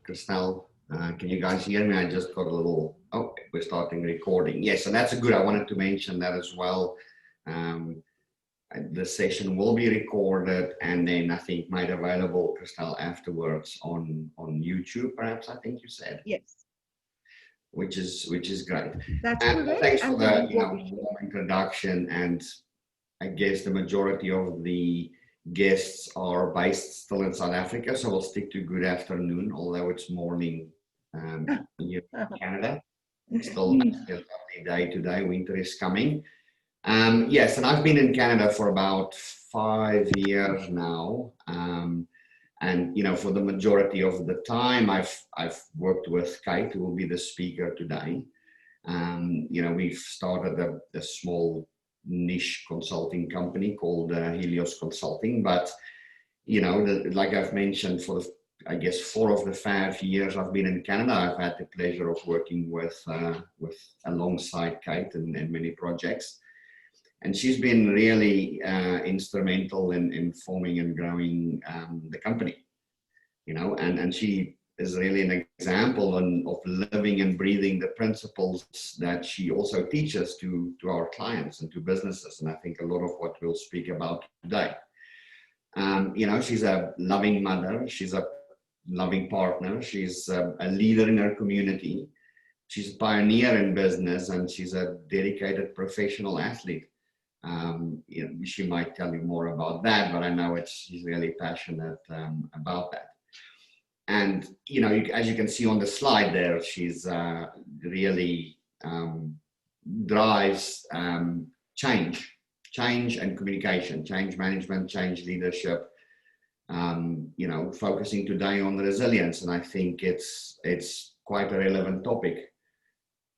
Christelle. Can you guys hear me? I just got a little, oh, we're starting recording. Yes, and that's good. I wanted to mention that as well. Um, the session will be recorded and then I think made available, Christelle, afterwards on YouTube, perhaps, I think you said. Yes. Which is great. That's And correct. thanks for the Warm introduction. And I guess the majority of the guests are based still in South Africa, so we'll stick to good afternoon, although it's morning here in Canada. It's still a lovely day today. Winter is coming. Yes, and I've been in Canada for about 5 years now. And for the majority of the time, I've worked with Kait, who will be the speaker today. We've started a small niche consulting company called Helios Consulting, but like I've mentioned, for I guess 4 of the 5 years I've been in Canada, I've had the pleasure of working with alongside Kait in many projects. And she's been really instrumental in forming and growing the company, and she is really an example of living and breathing the principles that she also teaches to our clients and to businesses. And I think a lot of what we'll speak about today. She's a loving mother. She's a loving partner. She's a leader in her community. She's a pioneer in business, and she's a dedicated professional athlete. She might tell you more about that, but I know she's really passionate about that. And, as you can see on the slide there, she's really drives change and communication, change management, change leadership, focusing today on resilience. And I think it's quite a relevant topic,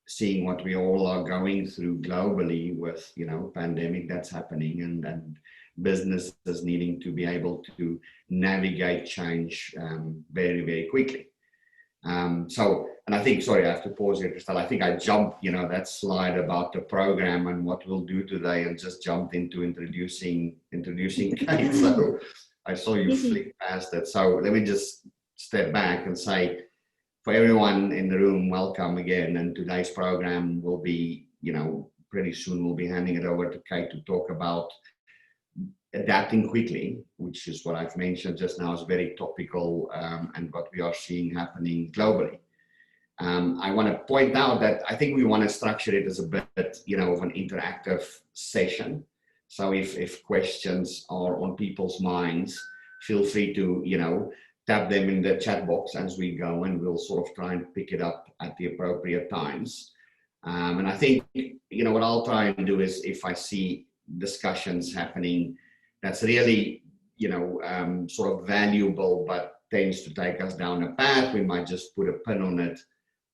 seeing what we all are going through globally with, pandemic that's happening and businesses needing to be able to navigate change very, very quickly. And I think, sorry, I have to pause here, Christelle. I think I jumped, that slide about the program and what we'll do today, and just jumped into introducing Kait. So I saw you flick past it. So let me just step back and say, for everyone in the room, welcome again. And today's program will be, pretty soon we'll be handing it over to Kait to talk about adapting quickly, which is what I've mentioned just now is very topical, and what we are seeing happening globally. I want to point out that I think we want to structure it as a bit, of an interactive session. So if questions are on people's minds, feel free to, tap them in the chat box as we go, and we'll sort of try and pick it up at the appropriate times. And I think, what I'll try and do is, if I see discussions happening that's really, sort of valuable, but tends to take us down a path, we might just put a pin on it,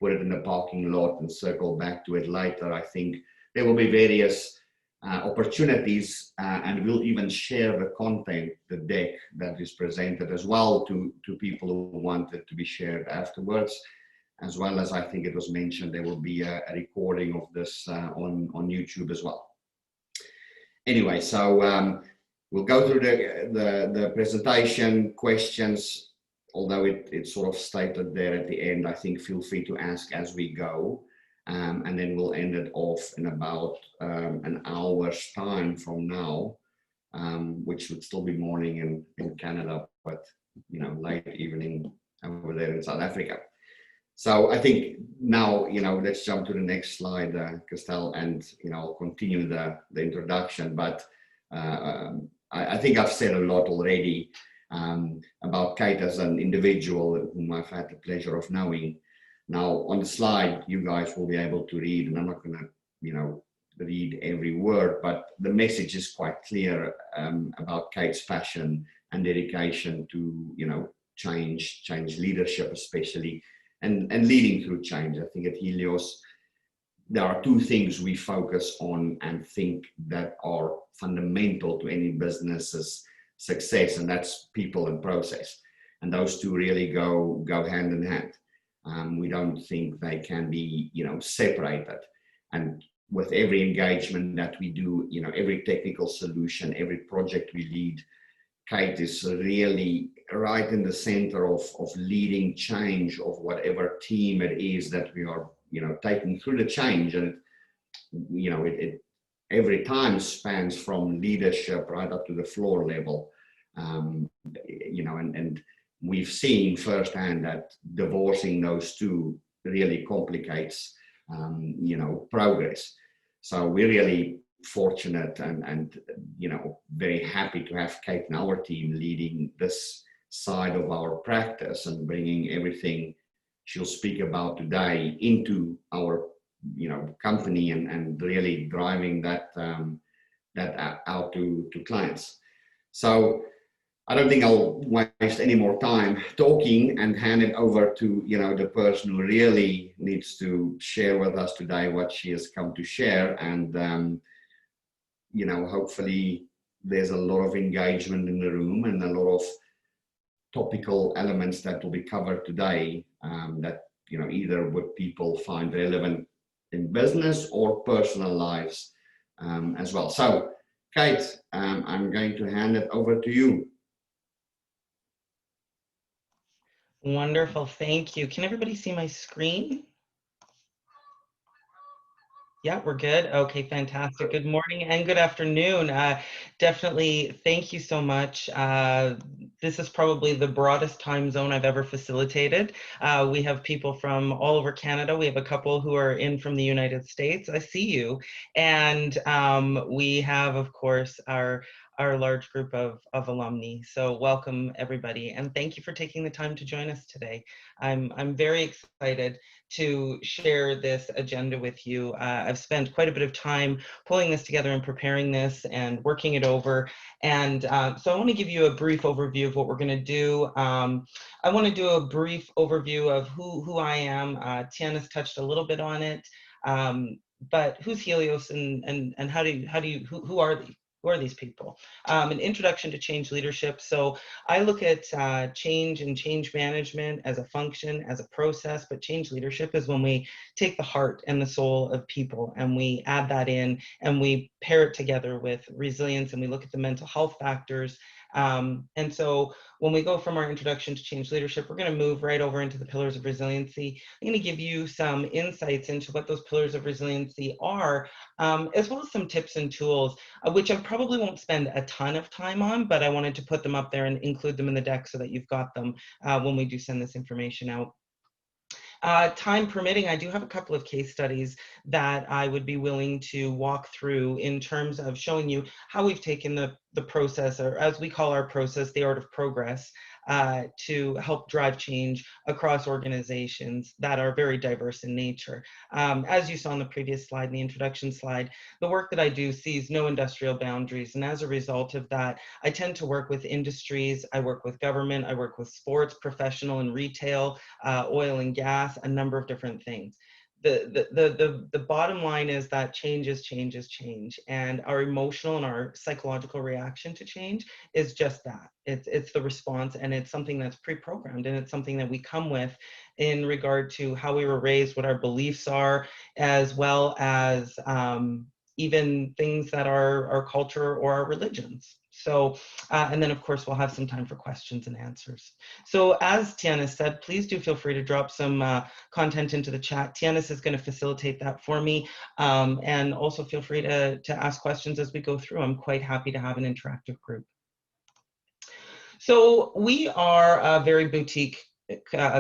put it in the parking lot and circle back to it later. I think there will be various opportunities, and we'll even share the content, the deck that is presented as well to people who want it to be shared afterwards, as well as, I think it was mentioned, there will be a recording of this on YouTube as well. Anyway, so we'll go through the presentation questions, although it's sort of stated there at the end. I think feel free to ask as we go. And then we'll end it off in about an hour's time from now, which would still be morning in Canada, but late evening over there in South Africa. So I think now, let's jump to the next slide, Christelle, and I'll continue the introduction. But I think I've said a lot already about Kait as an individual whom I've had the pleasure of knowing. Now, on the slide, you guys will be able to read, and I'm not going to, read every word, but the message is quite clear about Kait's passion and dedication to, change leadership, especially, and leading through change. I think at Helios, there are 2 things we focus on and think that are fundamental to any business's success, and that's people and process. And those 2 really go hand in hand. We don't think they can be, separated. And with every engagement that we do, every technical solution, every project we lead, Kait is really right in the center of leading change of whatever team it is that we are, taking through the change. And, it every time spans from leadership right up to the floor level. And we've seen firsthand that divorcing those two really complicates, progress. So we're really fortunate and very happy to have Kait and our team leading this side of our practice and bringing everything she'll speak about today into our company and really driving that out to clients. So I don't think I'll waste any more time talking and hand it over to the person who really needs to share with us today what she has come to share. And hopefully there's a lot of engagement in the room and a lot of topical elements that will be covered today, that either would people find relevant in business or personal lives, as well. So Kait, I'm going to hand it over to you. Wonderful, thank you. Can everybody see my screen? Yeah, we're good. Okay, fantastic. Good morning and good afternoon. Definitely, thank you so much. This is probably the broadest time zone I've ever facilitated. We have people from all over Canada. We have a couple who are in from the United States. I see you. And we have, of course, our large group of alumni. So welcome everybody, and thank you for taking the time to join us today. I'm very excited to share this agenda with you. I've spent quite a bit of time pulling this together and preparing this and working it over. And so I want to give you a brief overview of what we're going to do. I want to do a brief overview of who I am. Tiana's touched a little bit on it. But who's Helios and who are they? Who are these people? An introduction to change leadership. So I look at change and change management as a function, as a process, but change leadership is when we take the heart and the soul of people and we add that in and we pair it together with resilience and we look at the mental health factors. And so when we go from our introduction to change leadership, we're going to move right over into the pillars of resiliency. I'm going to give you some insights into what those pillars of resiliency are, as well as some tips and tools, which I probably won't spend a ton of time on, but I wanted to put them up there and include them in the deck so that you've got them when we do send this information out. Time permitting, I do have a couple of case studies that I would be willing to walk through in terms of showing you how we've taken the process, or as we call our process, the art of progress, to help drive change across organizations that are very diverse in nature. As you saw on the previous slide, in the introduction slide, the work that I do sees no industrial boundaries. And as a result of that, I tend to work with industries, I work with government, I work with sports, professional and retail, oil and gas, a number of different things. The bottom line is that change is change, and our emotional and our psychological reaction to change is just that. It's the response, and it's something that's pre-programmed, and it's something that we come with in regard to how we were raised, what our beliefs are, as well as even things that are our culture or our religions. So, and then of course, we'll have some time for questions and answers. So as Tiana said, please do feel free to drop some content into the chat. Tiana is going to facilitate that for me. And also feel free to ask questions as we go through. I'm quite happy to have an interactive group. So we are a very boutique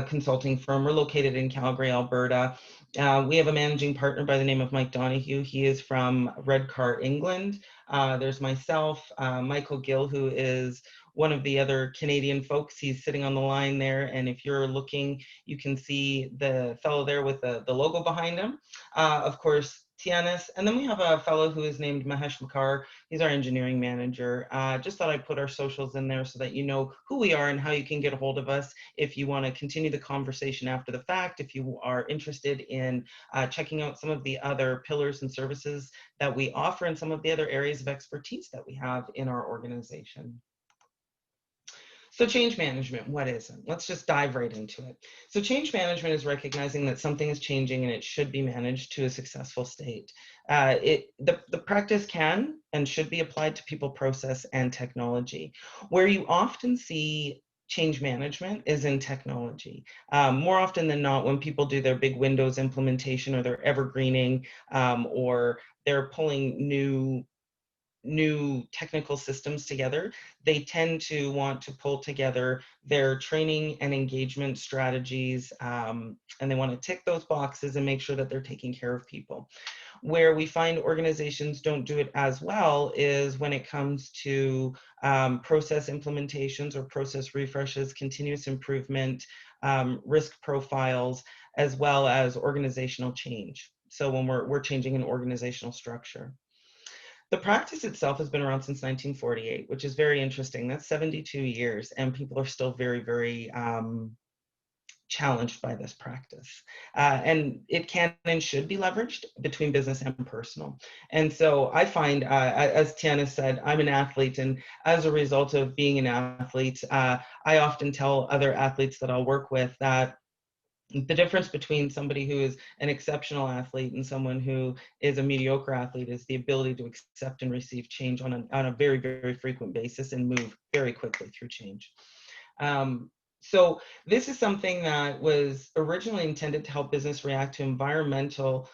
consulting firm. We're located in Calgary, Alberta. We have a managing partner by the name of Mike Donahue. He is from Redcar, England. There's myself, Michael Gill, who is one of the other Canadian folks. He's sitting on the line there. And if you're looking, you can see the fellow there with the logo behind him. Of course, Tianis. And then we have a fellow who is named Mahesh Makar. He's our engineering manager. Just thought I'd put our socials in there so that you know who we are and how you can get a hold of us if you want to continue the conversation after the fact, if you are interested in checking out some of the other pillars and services that we offer and some of the other areas of expertise that we have in our organization. So change management, what is it? Let's just dive right into it. So change management is recognizing that something is changing and it should be managed to a successful state. The practice can and should be applied to people, process, and technology. Where you often see change management is in technology. More often than not, when people do their big Windows implementation or their evergreening, or they're pulling new technical systems together, they tend to want to pull together their training and engagement strategies, and they want to tick those boxes and make sure that they're taking care of people. Where we find organizations don't do it as well is when it comes to process implementations or process refreshes, continuous improvement, risk profiles, as well as organizational change. So when we're changing an organizational structure. The practice itself has been around since 1948, which is very interesting. That's 72 years, and people are still very, very challenged by this practice. And it can and should be leveraged between business and personal. And so I find, as Tiana said, I'm an athlete, and as a result of being an athlete, I often tell other athletes that I'll work with that the difference between somebody who is an exceptional athlete and someone who is a mediocre athlete is the ability to accept and receive change on a very, very frequent basis and move very quickly through change. So this is something that was originally intended to help business react to environmental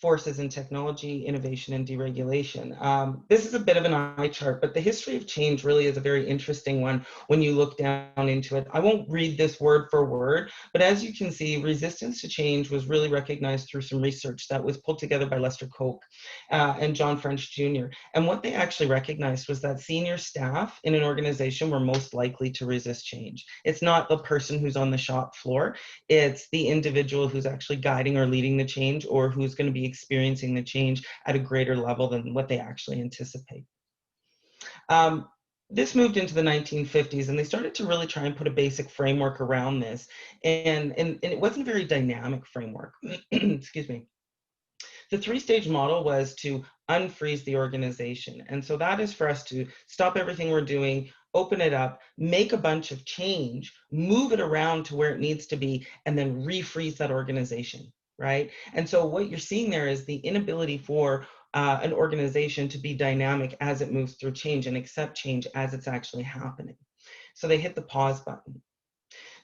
forces in technology, innovation, and deregulation. This is a bit of an eye chart, but the history of change really is a very interesting one when you look down into it. I won't read this word for word, but as you can see, resistance to change was really recognized through some research that was pulled together by Lester Koch and John French Jr. And what they actually recognized was that senior staff in an organization were most likely to resist change. It's not the person who's on the shop floor, it's the individual who's actually guiding or leading the change, or who's going to be experiencing the change at a greater level than what they actually anticipate. This moved into the 1950s, and they started to really try and put a basic framework around this. And it wasn't a very dynamic framework. Excuse me. The three-stage model was to unfreeze the organization. And so that is for us to stop everything we're doing, open it up, make a bunch of change, move it around to where it needs to be, and then refreeze that organization, right? And so what you're seeing there is the inability for an organization to be dynamic as it moves through change and accept change as it's actually happening. So they hit the pause button.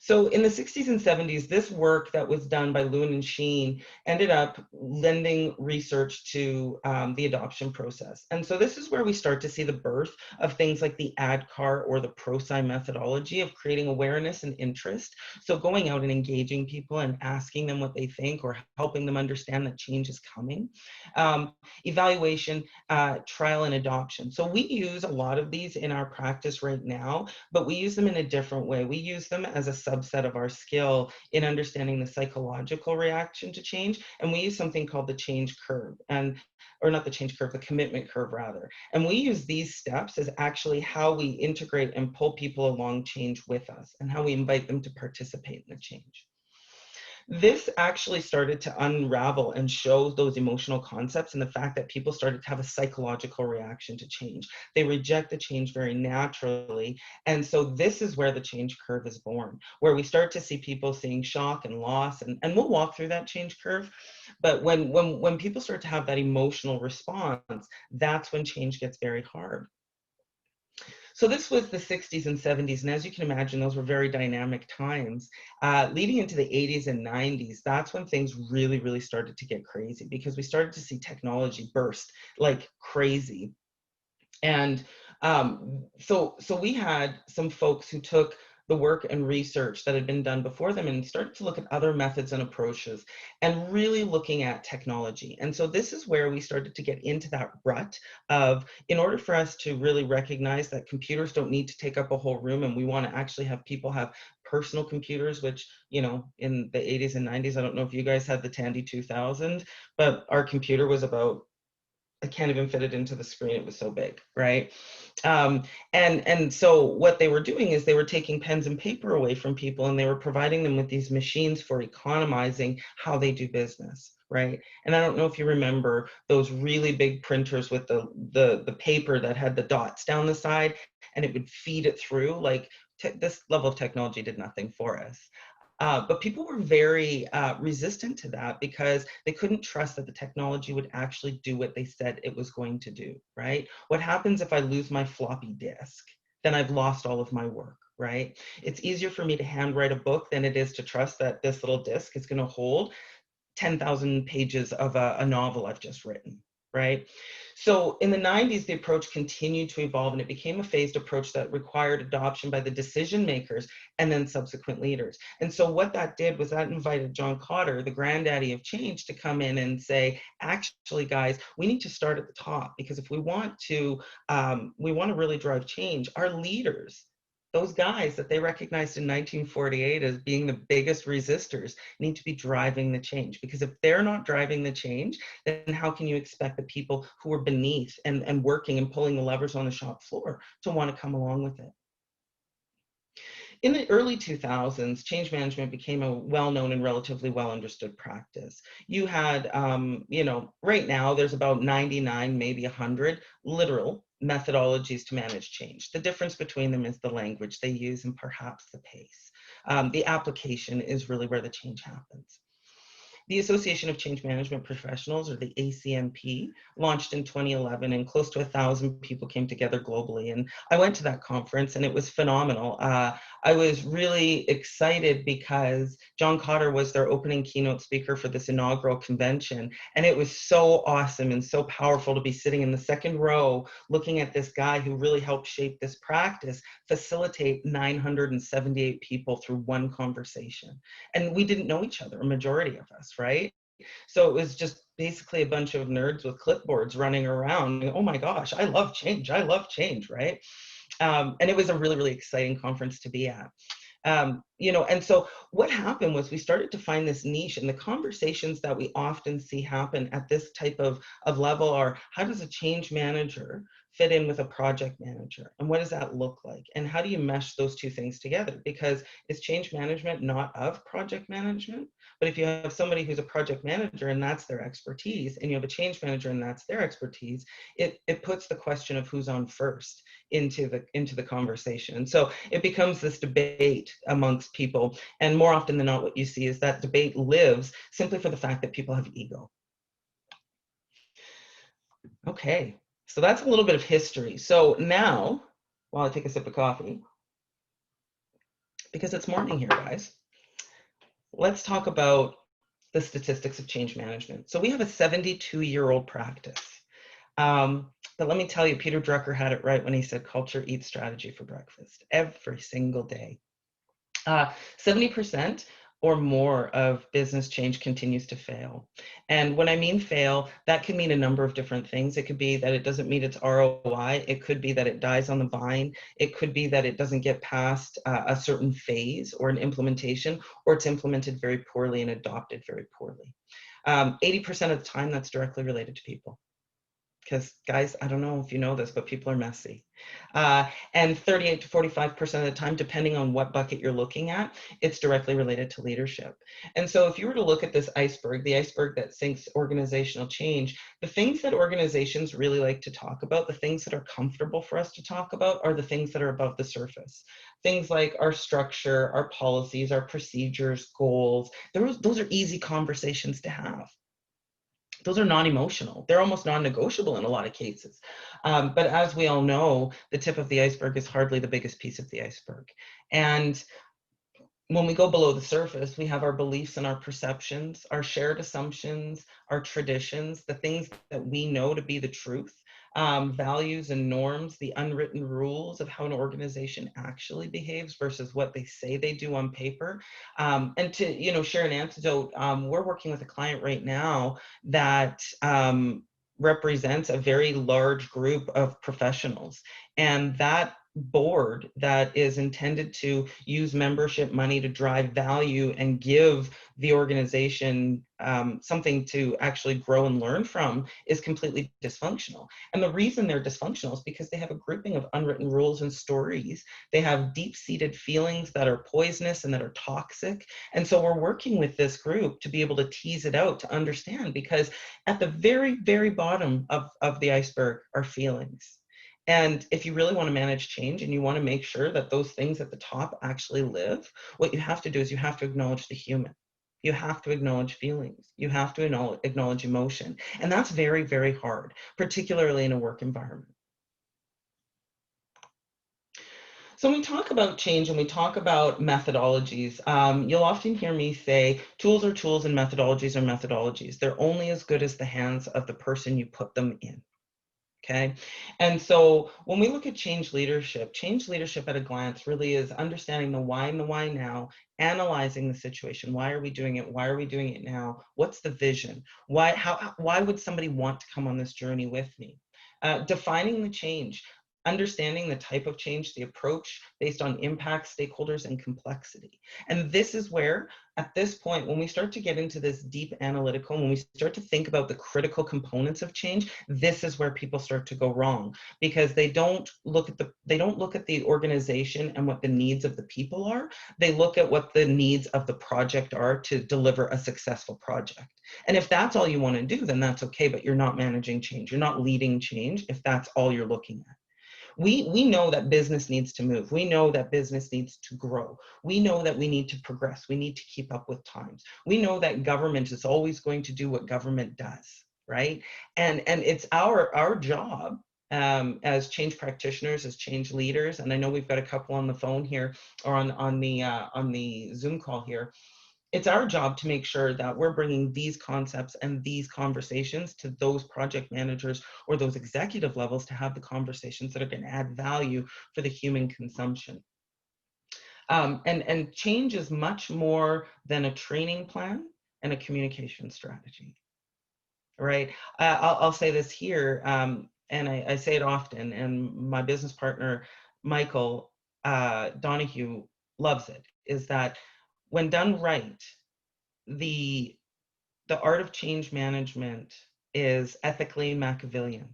So in the 60s and 70s, this work that was done by Lewin and Sheen ended up lending research to the adoption process. And so this is where we start to see the birth of things like the ADKAR or the ProSci methodology of creating awareness and interest. So going out and engaging people and asking them what they think or helping them understand that change is coming. Evaluation, trial, and adoption. So we use a lot of these in our practice right now, but we use them in a different way. We use them as a subset of our skill in understanding the psychological reaction to change. And we use something called the change curve, or not the change curve, the commitment curve rather. And we use these steps as actually how we integrate and pull people along change with us and how we invite them to participate in the change. This actually started to unravel and show those emotional concepts and the fact that people started to have a psychological reaction to change. They reject the change very naturally. And so this is where the change curve is born, where we start to see people seeing shock and loss, and we'll walk through that change curve. But when people start to have that emotional response, that's when change gets very hard. So this was the 60s and 70s, and as you can imagine, those were very dynamic times. Leading into the 80s and 90s, that's when things really, really started to get crazy because we started to see technology burst like crazy. And so we had some folks who took the work and research that had been done before them and started to look at other methods and approaches and really looking at technology. And so this is where we started to get into that rut of, in order for us to really recognize that computers don't need to take up a whole room and we want to actually have people have personal computers, which, you know, in the 80s and 90s, I don't know if you guys had the Tandy 2000, but our computer was about, I can't even fit it into the screen. It was so big, right? And so what they were doing is they were taking pens and paper away from people and they were providing them with these machines for economizing how they do business, right? And I don't know if you remember those really big printers with the paper that had the dots down the side and it would feed it through. Like this level of technology did nothing for us. But people were very resistant to that because they couldn't trust that the technology would actually do what they said it was going to do, right? What happens if I lose my floppy disk? Then I've lost all of my work, right? It's easier for me to handwrite a book than it is to trust that this little disc is going to hold 10,000 pages of a novel I've just written, right? So in the 90s, the approach continued to evolve, and it became a phased approach that required adoption by the decision makers and then subsequent leaders. And so what that did was that invited John Kotter, the granddaddy of change, to come in and say, actually, guys, we need to start at the top, because if we want to really drive change, our leaders, those guys that they recognized in 1948 as being the biggest resistors, need to be driving the change. Because if they're not driving the change, then how can you expect the people who are beneath and working and pulling the levers on the shop floor to want to come along with it? In the early 2000s, change management became a well-known and relatively well-understood practice. You had, right now there's about 99, maybe 100 literal methodologies to manage change. The difference between them is the language they use and perhaps the pace. The application is really where the change happens. The Association of Change Management Professionals, or the ACMP, launched in 2011, and close to 1,000 people came together globally. And I went to that conference, and it was phenomenal. I was really excited because John Kotter was their opening keynote speaker for this inaugural convention. And it was so awesome and so powerful to be sitting in the second row looking at this guy who really helped shape this practice facilitate 978 people through one conversation. And we didn't know each other, a majority of us, right? So it was just basically a bunch of nerds with clipboards running around. Oh my gosh, I love change. I love change, right? And it was a really, really exciting conference to be at. And so what happened was we started to find this niche, and the conversations that we often see happen at this type of level are, how does a change manager fit in with a project manager? And what does that look like? And how do you mesh those two things together? Because it's change management not of project management, but if you have somebody who's a project manager and that's their expertise, and you have a change manager and that's their expertise, it puts the question of who's on first into the conversation. And so it becomes this debate amongst people, and more often than not what you see is that debate lives simply for the fact that people have ego. Okay, so that's a little bit of history. So now, while I take a sip of coffee, because it's morning here, guys, let's talk about the statistics of change management. So we have a 72-year-old practice. But let me tell you, Peter Drucker had it right when he said culture eats strategy for breakfast every single day. 70% or more of business change continues to fail. And when I mean fail, that can mean a number of different things. It could be that it doesn't meet its ROI. It could be that it dies on the vine. It could be that it doesn't get past a certain phase or an implementation, or it's implemented very poorly and adopted very poorly. 80% of the time, that's directly related to people. Because guys, I don't know if you know this, but people are messy. And 38 to 45% of the time, depending on what bucket you're looking at, it's directly related to leadership. And so if you were to look at this iceberg, the iceberg that sinks organizational change, the things that organizations really like to talk about, the things that are comfortable for us to talk about, are the things that are above the surface. Things like our structure, our policies, our procedures, goals. Those are easy conversations to have. Those are non-emotional. They're almost non-negotiable in a lot of cases. But as we all know, the tip of the iceberg is hardly the biggest piece of the iceberg. And when we go below the surface, we have our beliefs and our perceptions, our shared assumptions, our traditions, the things that we know to be the truth, values and norms, the unwritten rules of how an organization actually behaves versus what they say they do on paper. And to share an anecdote, we're working with a client right now that represents a very large group of professionals, and that board that is intended to use membership money to drive value and give the organization something to actually grow and learn from is completely dysfunctional. And the reason they're dysfunctional is because they have a grouping of unwritten rules and stories. They have deep-seated feelings that are poisonous and that are toxic. And so we're working with this group to be able to tease it out, to understand, because at the very, very bottom of the iceberg are feelings. And if you really want to manage change and you want to make sure that those things at the top actually live, what you have to do is you have to acknowledge the human. You have to acknowledge feelings. You have to acknowledge emotion. And that's very, very hard, particularly in a work environment. So when we talk about change and we talk about methodologies, you'll often hear me say tools are tools and methodologies are methodologies. They're only as good as the hands of the person you put them in. Okay. And so when we look at change leadership at a glance really is understanding the why and the why now, analyzing the situation. Why are we doing it? Why are we doing it now? What's the vision? Why would somebody want to come on this journey with me? Defining the change, understanding the type of change, the approach based on impact, stakeholders, and complexity. And this is where, at this point, when we start to get into this deep analytical, when we start to think about the critical components of change, this is where people start to go wrong, because they don't look at the organization and what the needs of the people are. They look at what the needs of the project are to deliver a successful project. And if that's all you want to do, then that's okay, but you're not managing change. You're not leading change if that's all you're looking at. We know that business needs to move. We know that business needs to grow. We know that we need to progress. We need to keep up with times. We know that government is always going to do what government does, right? And it's our job as change practitioners, as change leaders, and I know we've got a couple on the phone here or on the Zoom call here. It's our job to make sure that we're bringing these concepts and these conversations to those project managers or those executive levels to have the conversations that are going to add value for the human consumption. And change is much more than a training plan and a communication strategy, right? I'll say this here, and I say it often, and my business partner, Michael Donahue, loves it, is that when done right, the art of change management is ethically Machiavellian,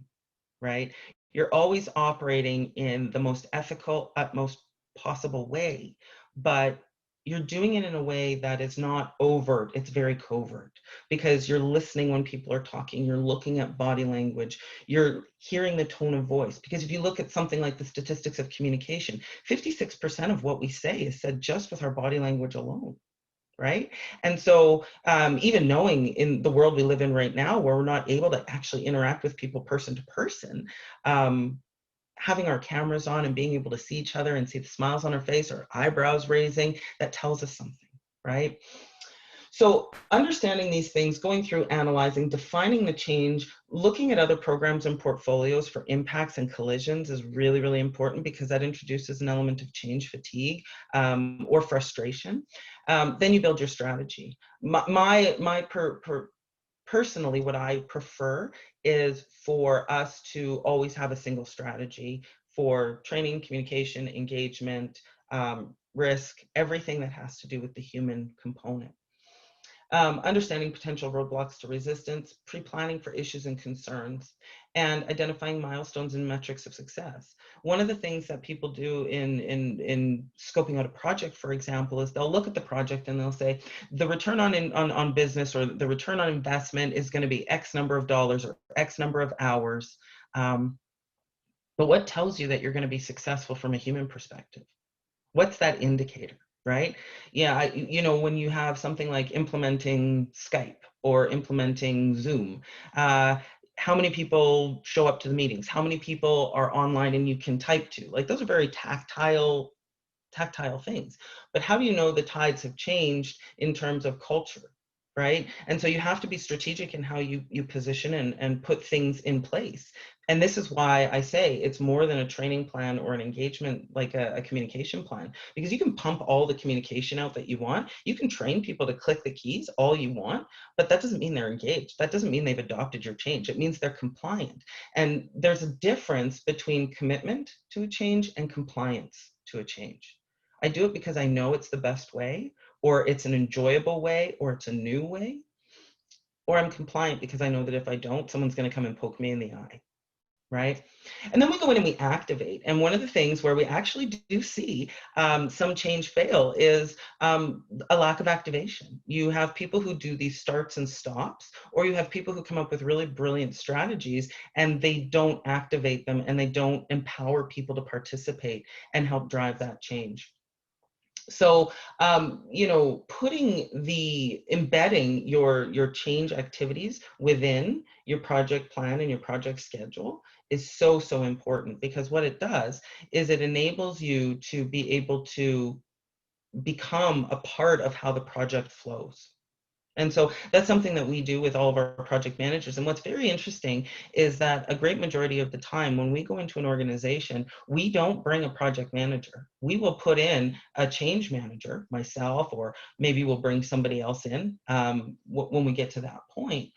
right? You're always operating in the most ethical, utmost possible way, but you're doing it in a way that is not overt, it's very covert, because you're listening when people are talking, you're looking at body language, you're hearing the tone of voice. Because if you look at something like the statistics of communication, 56% of what we say is said just with our body language alone. Right. And so even knowing in the world we live in right now, where we're not able to actually interact with people person to person, having our cameras on and being able to see each other and see the smiles on our face or eyebrows raising, that tells us something, right? So understanding these things, going through analyzing, defining the change, looking at other programs and portfolios for impacts and collisions is really, really important, because that introduces an element of change fatigue or frustration. Then you build your strategy. Personally, what I prefer is for us to always have a single strategy for training, communication, engagement, risk, everything that has to do with the human component. Understanding potential roadblocks to resistance, pre-planning for issues and concerns, and identifying milestones and metrics of success. One of the things that people do in scoping out a project, for example, is they'll look at the project and they'll say, the return on business or the return on investment is going to be X number of dollars or X number of hours. But what tells you that you're going to be successful from a human perspective? What's that indicator, right? Yeah, when you have something like implementing Skype or implementing Zoom, how many people show up to the meetings? How many people are online and you can type to? Like, those are very tactile things. But how do you know the tides have changed in terms of culture, right? And so you have to be strategic in how you position and put things in place. And this is why I say it's more than a training plan or an engagement, like a communication plan, because you can pump all the communication out that you want. You can train people to click the keys all you want, but that doesn't mean they're engaged. That doesn't mean they've adopted your change. It means they're compliant. And there's a difference between commitment to a change and compliance to a change. I do it because I know it's the best way, or it's an enjoyable way, or it's a new way, or I'm compliant because I know that if I don't, someone's going to come and poke me in the eye. Right? And then we go in and we activate. And one of the things where we actually do see some change fail is a lack of activation. You have people who do these starts and stops, or you have people who come up with really brilliant strategies and they don't activate them and they don't empower people to participate and help drive that change. So, embedding your change activities within your project plan and your project schedule is so, so important, because what it does is it enables you to be able to become a part of how the project flows. And so that's something that we do with all of our project managers. And what's very interesting is that a great majority of the time when we go into an organization, we don't bring a project manager. We will put in a change manager, myself, or maybe we'll bring somebody else in when we get to that point.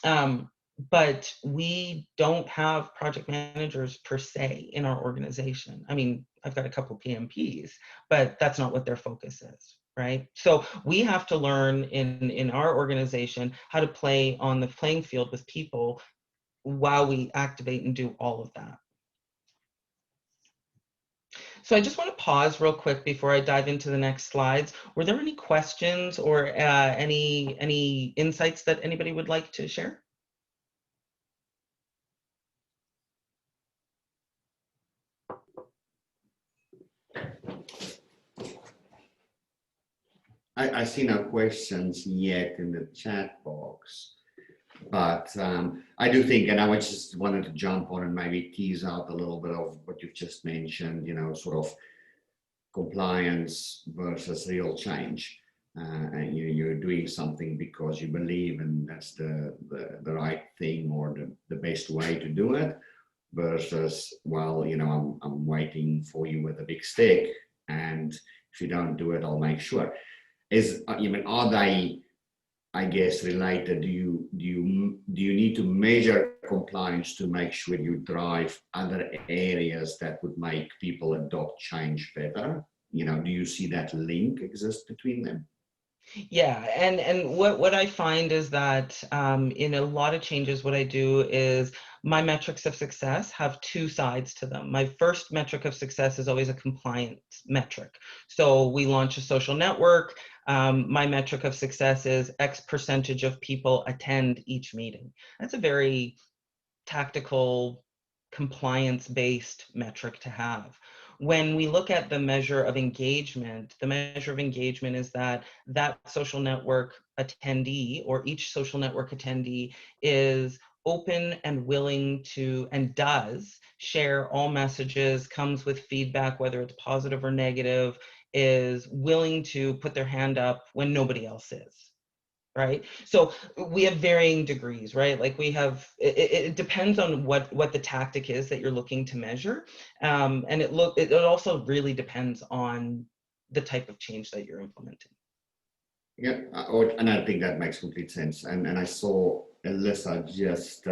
Um, but we don't have project managers per se in our organization. I mean, I've got a couple PMPs, but that's not what their focus is, right? So we have to learn in our organization how to play on the playing field with people while we activate and do all of that. So I just want to pause real quick before I dive into the next slides. Were there any questions or any insights that anybody would like to share? I see no questions yet in the chat box, but I do think, and I just wanted to jump on and maybe tease out a little bit of what you've just mentioned, sort of compliance versus real change. And you're doing something because you believe and that's the right thing or the best way to do it, versus, well, I'm waiting for you with a big stick, and if you don't do it, I'll make sure. Are they, I guess, related? Do you need to measure compliance to make sure you drive other areas that would make people adopt change better? Do you see that link exist between them? Yeah, and what I find is that in a lot of changes, what I do is my metrics of success have two sides to them. My first metric of success is always a compliance metric. So we launch a social network. My metric of success is X percentage of people attend each meeting. That's a very tactical, compliance-based metric to have. When we look at the measure of engagement, the measure of engagement is that social network attendee or each social network attendee is open and willing to and does share all messages, comes with feedback, whether it's positive or negative, is willing to put their hand up when nobody else is. Right. So we have varying degrees, right? Like we have, it depends on what the tactic is that you're looking to measure. And it also really depends on the type of change that you're implementing. Yeah, and I think that makes complete sense. And I saw Alyssa just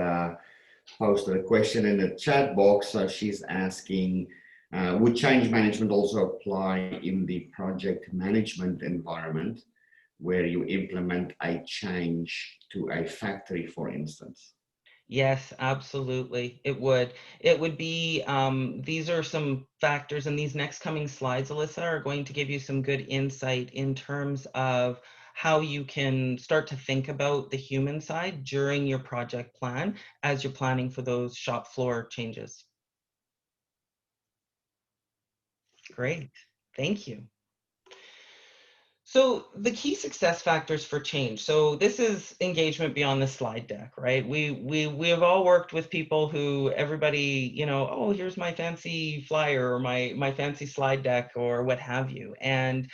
posted a question in the chat box. So she's asking, would change management also apply in the project management environment, where you implement a change to a factory, for instance? Yes, absolutely. It would. It would be, these are some factors, and these next coming slides, Alyssa, are going to give you some good insight in terms of how you can start to think about the human side during your project plan as you're planning for those shop floor changes. Great. Thank you. So the key success factors for change. So this is engagement beyond the slide deck, right? We have all worked with people who everybody, oh, here's my fancy flyer or my fancy slide deck or what have you. And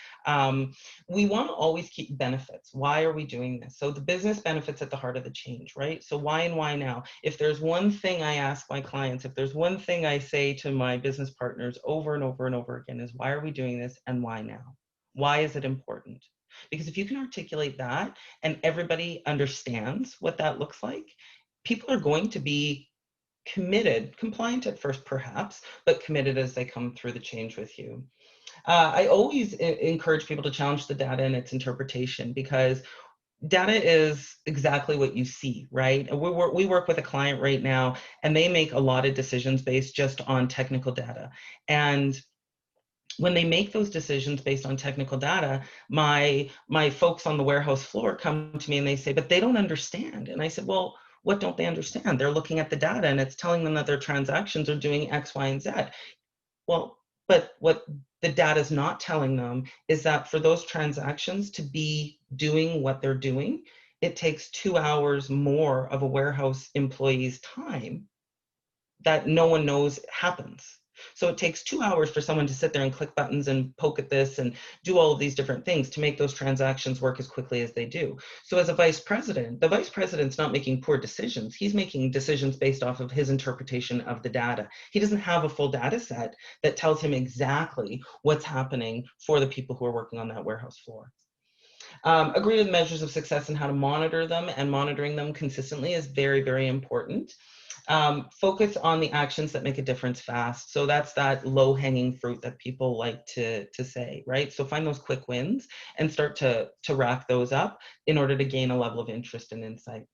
we want to always keep benefits. Why are we doing this? So the business benefits at the heart of the change, right? So why and why now? If there's one thing I ask my clients, if there's one thing I say to my business partners over and over and over again is, why are we doing this and why now? Why is it important? Because if you can articulate that and everybody understands what that looks like, people are going to be committed, compliant at first perhaps, but committed as they come through the change with you. I always encourage people to challenge the data and its interpretation, because data is exactly what you see, right? We work with a client right now, and they make a lot of decisions based just on technical data. And when they make those decisions based on technical data, my folks on the warehouse floor come to me and they say, but they don't understand. And I said, well, what don't they understand? They're looking at the data and it's telling them that their transactions are doing X, Y, and Z. Well, But what the data is not telling them is that for those transactions to be doing what they're doing, it takes 2 hours more of a warehouse employee's time that no one knows happens. So it takes 2 hours for someone to sit there and click buttons and poke at this and do all of these different things to make those transactions work as quickly as they do. So as a vice president, the vice president's not making poor decisions. He's making decisions based off of his interpretation of the data. He doesn't have a full data set that tells him exactly what's happening for the people who are working on that warehouse floor. Agree with measures of success and how to monitor them, and monitoring them consistently is very, very important. Focus on the actions that make a difference fast. So that's that low hanging fruit that people like to say, right? So find those quick wins and start to rack those up in order to gain a level of interest and insight.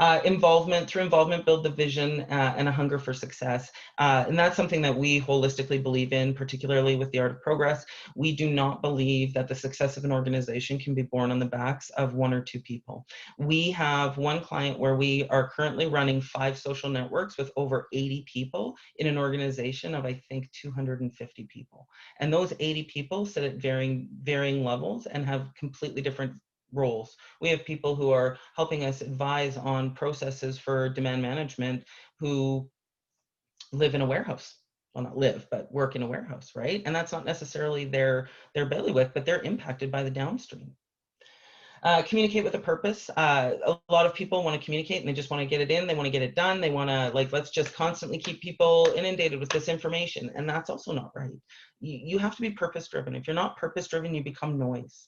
Through involvement, build the vision and a hunger for success. And that's something that we holistically believe in, particularly with the Art of Progress. We do not believe that the success of an organization can be born on the backs of 1 or 2 people. We have one client where we are currently running 5 social networks with over 80 people in an organization of, I think, 250 people. And those 80 people sit at varying levels and have completely different roles. We have people who are helping us advise on processes for demand management who live in a warehouse. Well, not live, but work in a warehouse, right? And that's not necessarily their bailiwick, but they're impacted by the downstream. Communicate with a purpose. A lot of people want to communicate and they just want to get it in, they want to get it done, they want to, like, let's just constantly keep people inundated with this information. And that's also not right. You have to be purpose driven. If you're not purpose driven, you become noise.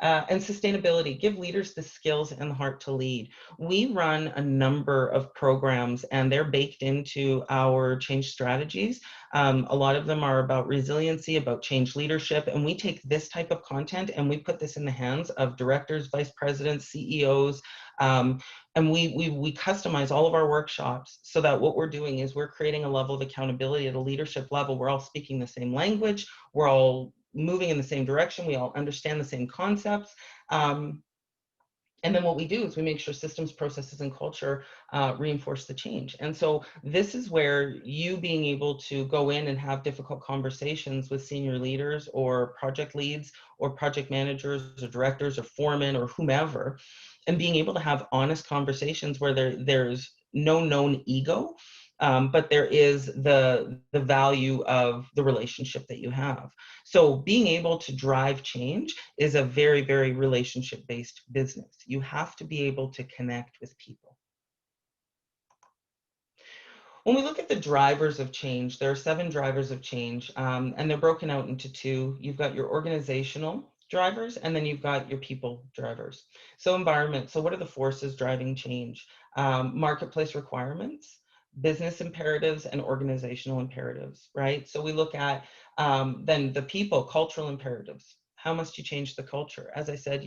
And sustainability, give leaders the skills and the heart to lead. We run a number of programs and they're baked into our change strategies. A lot of them are about resiliency, about change leadership, and we take this type of content and we put this in the hands of directors, vice presidents, CEOs, and we customize all of our workshops so that what we're doing is we're creating a level of accountability at a leadership level. We're all speaking the same language, we're all moving in the same direction, we all understand the same concepts. And then what we do is we make sure systems, processes, and culture reinforce the change. And so this is where you being able to go in and have difficult conversations with senior leaders or project leads or project managers or directors or foremen or whomever, and being able to have honest conversations where there's no known ego, but there is the value of the relationship that you have. So being able to drive change is a very, very relationship-based business. You have to be able to connect with people. When we look at the drivers of change, there are 7 drivers of change, and they're broken out into 2. You've got your organizational drivers, and then you've got your people drivers. So environment, so what are the forces driving change? Marketplace requirements, business imperatives, and organizational imperatives, right? So we look at then the people, cultural imperatives. How must you change the culture? As I said,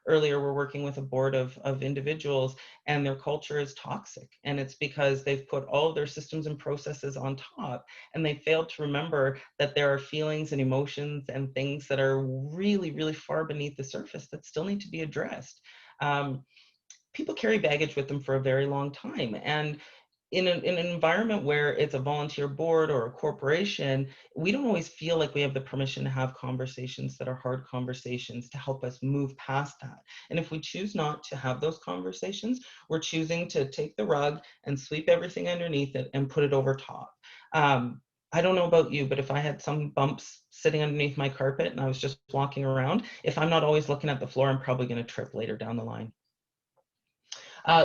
earlier, we're working with a board of individuals and their culture is toxic. And it's because they've put all of their systems and processes on top and they failed to remember that there are feelings and emotions and things that are really, really far beneath the surface that still need to be addressed. People carry baggage with them for a very long time. And in an environment where it's a volunteer board or a corporation, we don't always feel like we have the permission to have conversations that are hard conversations to help us move past that. And if we choose not to have those conversations, we're choosing to take the rug and sweep everything underneath it and put it over top. I don't know about you, but if I had some bumps sitting underneath my carpet and I was just walking around, if I'm not always looking at the floor, I'm probably going to trip later down the line.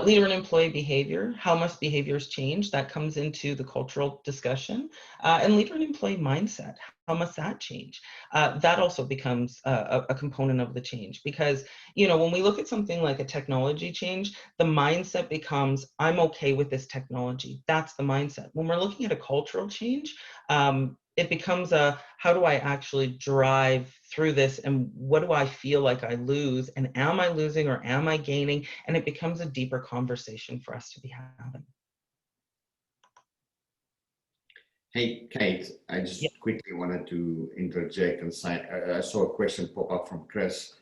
Leader and employee behavior, how must behaviors change? That comes into the cultural discussion. And leader and employee mindset, how must that change? That also becomes a component of the change because, when we look at something like a technology change, the mindset becomes, I'm okay with this technology. That's the mindset. When we're looking at a cultural change, it becomes how do I actually drive through this and what do I feel like I lose and am I losing or am I gaining? And it becomes a deeper conversation for us to be having. Hey, Kate, I Yeah. just quickly wanted to interject and say I saw a question pop up from Chris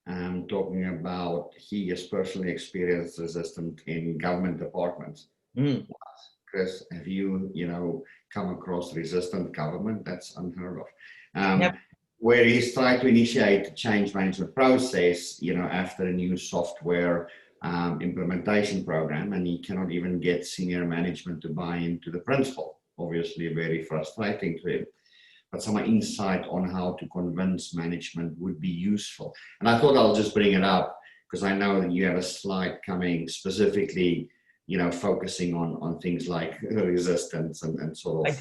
talking about he has personally experienced resistance in government departments. Mm. Chris, have you, come across resistant government? That's unheard of. Yep. Where he's tried to initiate the change management process, after a new software implementation program, and he cannot even get senior management to buy into the principle. Obviously, very frustrating to him. But some insight on how to convince management would be useful. And I thought I'll just bring it up because I know that you have a slide coming specifically, focusing on things like resistance and sort of,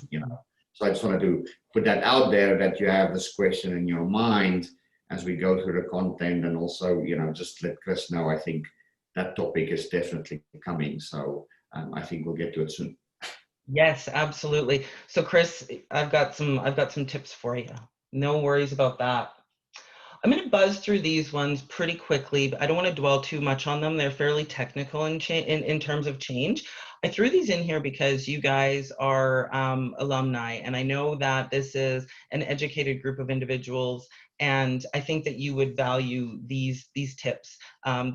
So I just wanted to put that out there, that you have this question in your mind as we go through the content, and also, just let Chris know. I think that topic is definitely coming. So I think we'll get to it soon. Yes, absolutely. So Chris, I've got some tips for you. No worries about that. I'm going to buzz through these ones pretty quickly, but I don't want to dwell too much on them. They're fairly technical in terms of change. I threw these in here because you guys are alumni, and I know that this is an educated group of individuals, and I think that you would value these tips.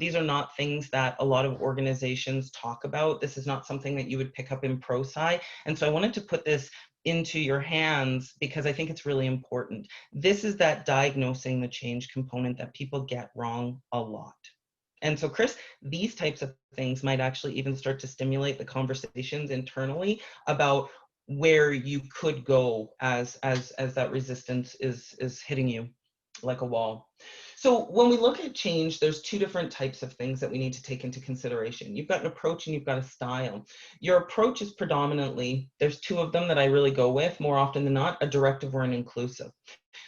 These are not things that a lot of organizations talk about. This is not something that you would pick up in ProSci, and so I wanted to put this into your hands because I think it's really important. This is that diagnosing the change component that people get wrong a lot. And so, Chris, these types of things might actually even start to stimulate the conversations internally about where you could go as that resistance is hitting you like a wall. So when we look at change, there's two different types of things that we need to take into consideration. You've got an approach and you've got a style. Your approach is predominantly, there's two of them that I really go with more often than not, a directive or an inclusive.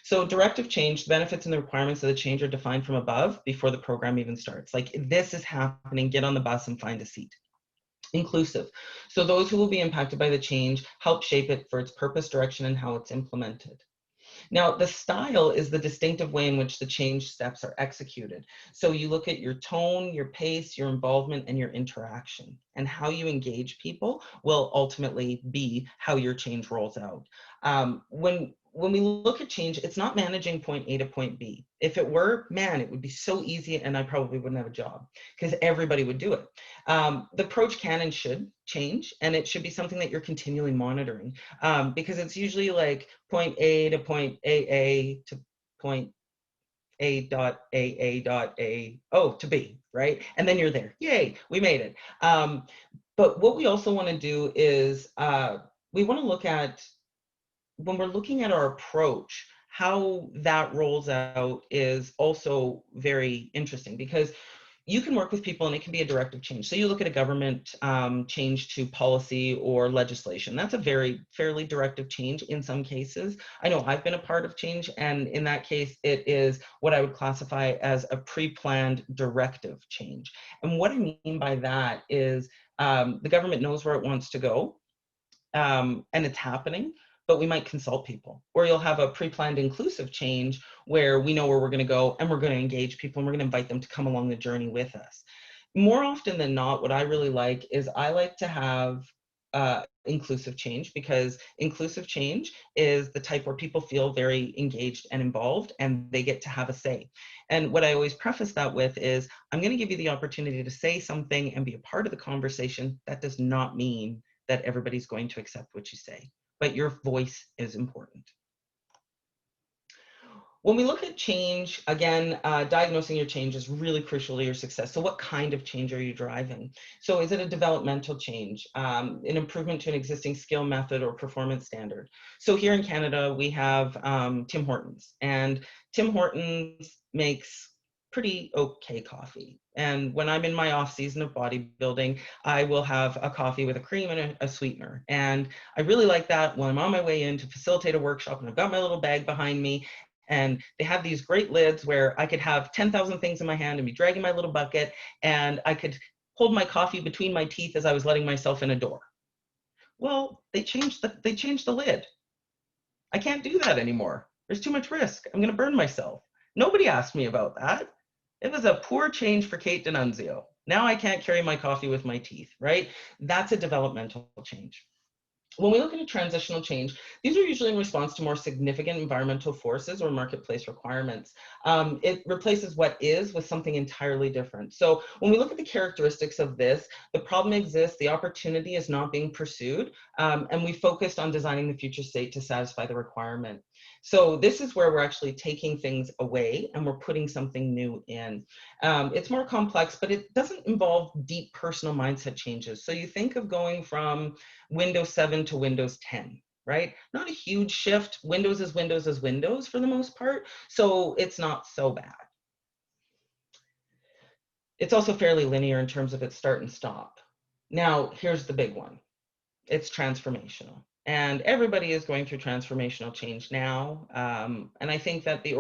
So directive change, the benefits and the requirements of the change are defined from above before the program even starts. Like, this is happening, get on the bus and find a seat. Inclusive. So those who will be impacted by the change help shape it for its purpose, direction, and how it's implemented. Now, the style is the distinctive way in which the change steps are executed. So you look at your tone, your pace, your involvement, and your interaction. And how you engage people will ultimately be how your change rolls out. When we look at change, it's not managing point A to point B. If it were, man, it would be so easy and I probably wouldn't have a job because everybody would do it. The approach can and should change, and it should be something that you're continually monitoring because it's usually like point A to point AA to point A dot AA dot A, oh, to B, right? And then you're there. Yay, we made it. But what we also want to do is we want to look at, when we're looking at our approach, how that rolls out is also very interesting because you can work with people and it can be a directive change. So you look at a government change to policy or legislation. That's a very fairly directive change in some cases. I know I've been a part of change, and in that case, it is what I would classify as a pre-planned directive change. And what I mean by that is the government knows where it wants to go, and it's happening, but we might consult people. Or you'll have a pre-planned inclusive change where we know where we're going to go and we're going to engage people and we're going to invite them to come along the journey with us. More often than not, what I really like is I like to have inclusive change, because inclusive change is the type where people feel very engaged and involved and they get to have a say. And what I always preface that with is, I'm going to give you the opportunity to say something and be a part of the conversation. That does not mean that everybody's going to accept what you say, but your voice is important. When we look at change, again, diagnosing your change is really crucial to your success. So what kind of change are you driving? So is it a developmental change, an improvement to an existing skill, method, or performance standard? So here in Canada, we have Tim Hortons, and Tim Hortons makes pretty okay coffee. And when I'm in my off season of bodybuilding, I will have a coffee with a cream and a sweetener. And I really like that when I'm on my way in to facilitate a workshop and I've got my little bag behind me. And they have these great lids where I could have 10,000 things in my hand and be dragging my little bucket, and I could hold my coffee between my teeth as I was letting myself in a door. Well, they changed the lid. I can't do that anymore. There's too much risk. I'm going to burn myself. Nobody asked me about that. It was a poor change for Kait Dinunzio. Now I can't carry my coffee with my teeth, right? That's a developmental change. When we look at a transitional change, these are usually in response to more significant environmental forces or marketplace requirements. It replaces what is with something entirely different. So when we look at the characteristics of this, the problem exists, the opportunity is not being pursued, and we focused on designing the future state to satisfy the requirement. So this is where we're actually taking things away and we're putting something new in. It's more complex, but it doesn't involve deep personal mindset changes. So you think of going from Windows 7 to Windows 10, right? Not a huge shift. Windows is Windows is Windows for the most part, so it's not so bad. It's also fairly linear in terms of its start and stop. Now, here's the big one. It's transformational. And everybody is going through transformational change now. And I think that the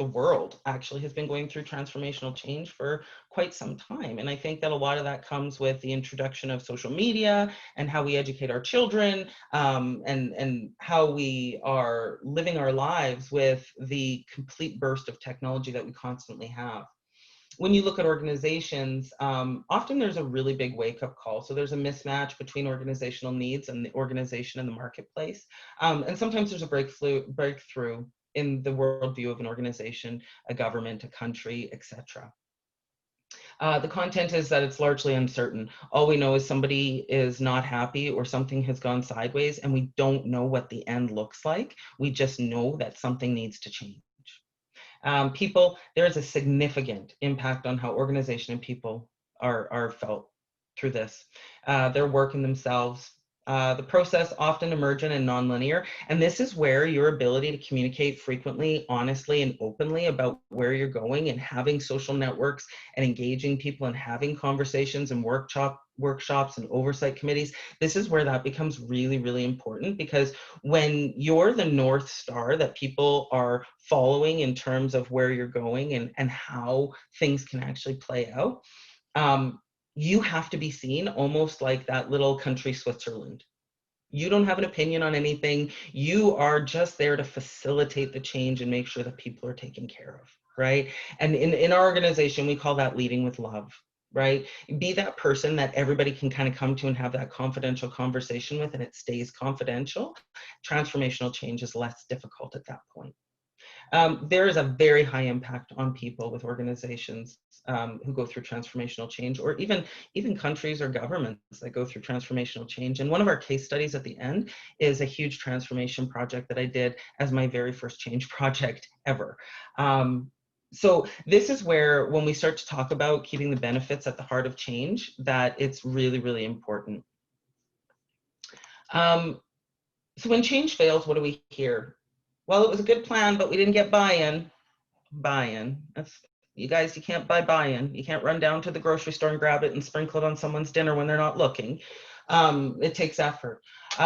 world actually has been going through transformational change for quite some time. And I think that a lot of that comes with the introduction of social media and how we educate our children, and how we are living our lives with the complete burst of technology that we constantly have. When you look at organizations, often there's a really big wake-up call. So there's a mismatch between organizational needs and the organization and the marketplace. And sometimes there's a breakthrough in the worldview of an organization, a government, a country, etc. The content is that it's largely uncertain. All we know is somebody is not happy or something has gone sideways, and we don't know what the end looks like. We just know that something needs to change. There is a significant impact on how organization and people are felt through this. Their work in themselves. The process often emergent and nonlinear, and this is where your ability to communicate frequently, honestly, and openly about where you're going and having social networks and engaging people and having conversations and workshops and oversight committees. This is where that becomes really, really important, because when you're the North Star that people are following in terms of where you're going and how things can actually play out, you have to be seen almost like that little country Switzerland. You don't have an opinion on anything. You are just there to facilitate the change and make sure that people are taken care of, right? And in our organization, we call that leading with love, right? Be that person that everybody can kind of come to and have that confidential conversation with, and it stays confidential. Transformational change is less difficult at that point. There is a very high impact on people with organizations who go through transformational change, or even countries or governments that go through transformational change. And one of our case studies at the end is a huge transformation project that I did as my very first change project ever. So this is where, when we start to talk about keeping the benefits at the heart of change, that it's really, really important. So when change fails, what do we hear? Well, it was a good plan, but we didn't get buy-in. Buy-in. You guys, you can't buy buy-in. You can't run down to the grocery store and grab it and sprinkle it on someone's dinner when they're not looking. It takes effort.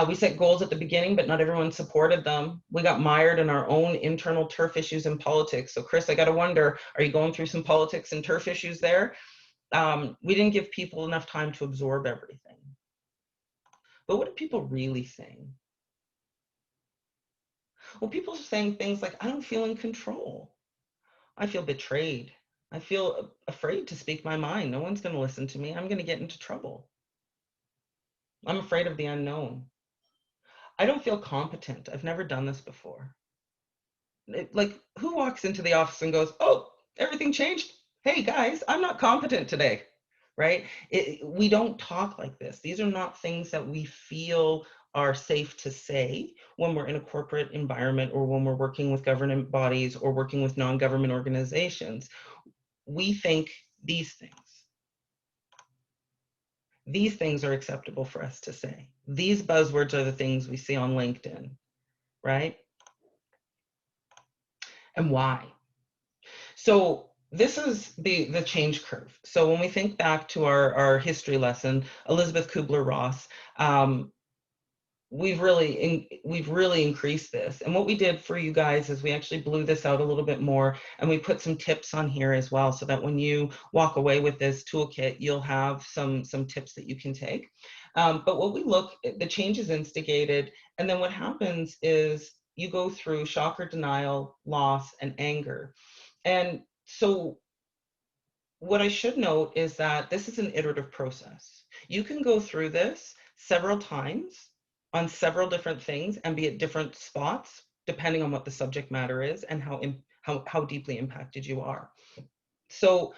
We set goals at the beginning, but not everyone supported them. We got mired in our own internal turf issues in politics. So Chris, I got to wonder, are you going through some politics and turf issues there? We didn't give people enough time to absorb everything. But what are people really saying? Well, people are saying things like, I don't feel in control. I feel betrayed. I feel afraid to speak my mind. No one's going to listen to me. I'm going to get into trouble. I'm afraid of the unknown. I don't feel competent. I've never done this before. Like, who walks into the office and goes, oh, everything changed? Hey, guys, I'm not competent today, right? We don't talk like this. These are not things that we feel are safe to say when we're in a corporate environment, or when we're working with government bodies or working with non-government organizations. We think these things. These things are acceptable for us to say. These buzzwords are the things we see on LinkedIn, right? And why? So this is the change curve. So when we think back to our history lesson, Elizabeth Kubler-Ross, we've really increased this. And what we did for you guys is we actually blew this out a little bit more, and we put some tips on here as well, so that when you walk away with this toolkit, you'll have some tips that you can take. But what we look at, the change is instigated, and then what happens is you go through shock or denial, loss, and anger. And so what I should note is that this is an iterative process. You can go through this several times on several different things and be at different spots, depending on what the subject matter is and how deeply impacted you are. So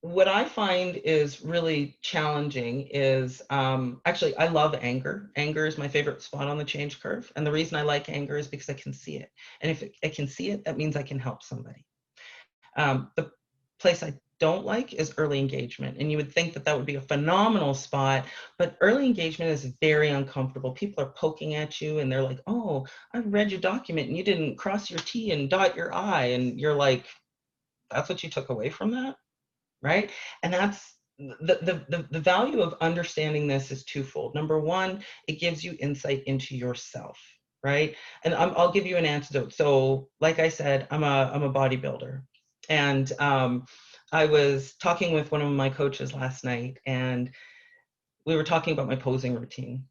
what I find is really challenging is actually, I love anger. Anger is my favorite spot on the change curve. And the reason I like anger is because I can see it. And if I can see it, that means I can help somebody. The place I don't like is early engagement. And you would think that that would be a phenomenal spot, but early engagement is very uncomfortable. People are poking at you and they're like, oh, I read your document and you didn't cross your T and dot your I. And you're like, that's what you took away from that? Right? And that's the value of understanding this is twofold. Number one, it gives you insight into yourself, right? And I'll give you an antidote. So, like I said, I'm a bodybuilder, and I was talking with one of my coaches last night, and we were talking about my posing routine.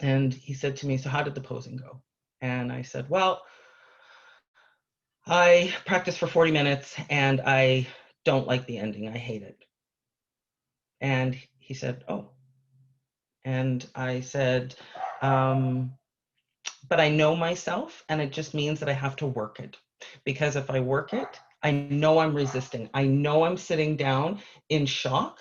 And he said to me, "So how did the posing go?" And I said, "Well, I practiced for 40 minutes, and I don't like the ending. I hate it." And he said, "Oh." And I said, but I know myself, and it just means that I have to work it. Because if I work it, I know I'm resisting. I know I'm sitting down in shock,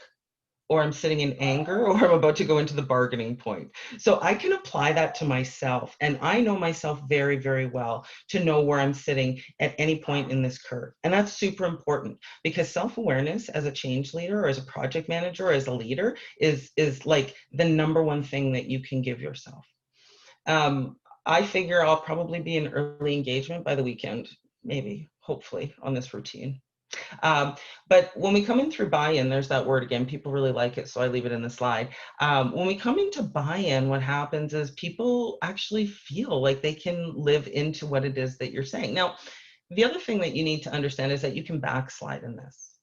or I'm sitting in anger, or I'm about to go into the bargaining point. So I can apply that to myself. And I know myself very, very well to know where I'm sitting at any point in this curve. And that's super important, because self-awareness as a change leader or as a project manager or as a leader is like the number one thing that you can give yourself. I figure I'll probably be in early engagement by the weekend, maybe, hopefully, on this routine. But when we come in through buy-in, there's that word again, people really like it, so I leave it in the slide. When we come into buy-in, what happens is people actually feel like they can live into what it is that you're saying. Now, the other thing that you need to understand is that you can backslide in this,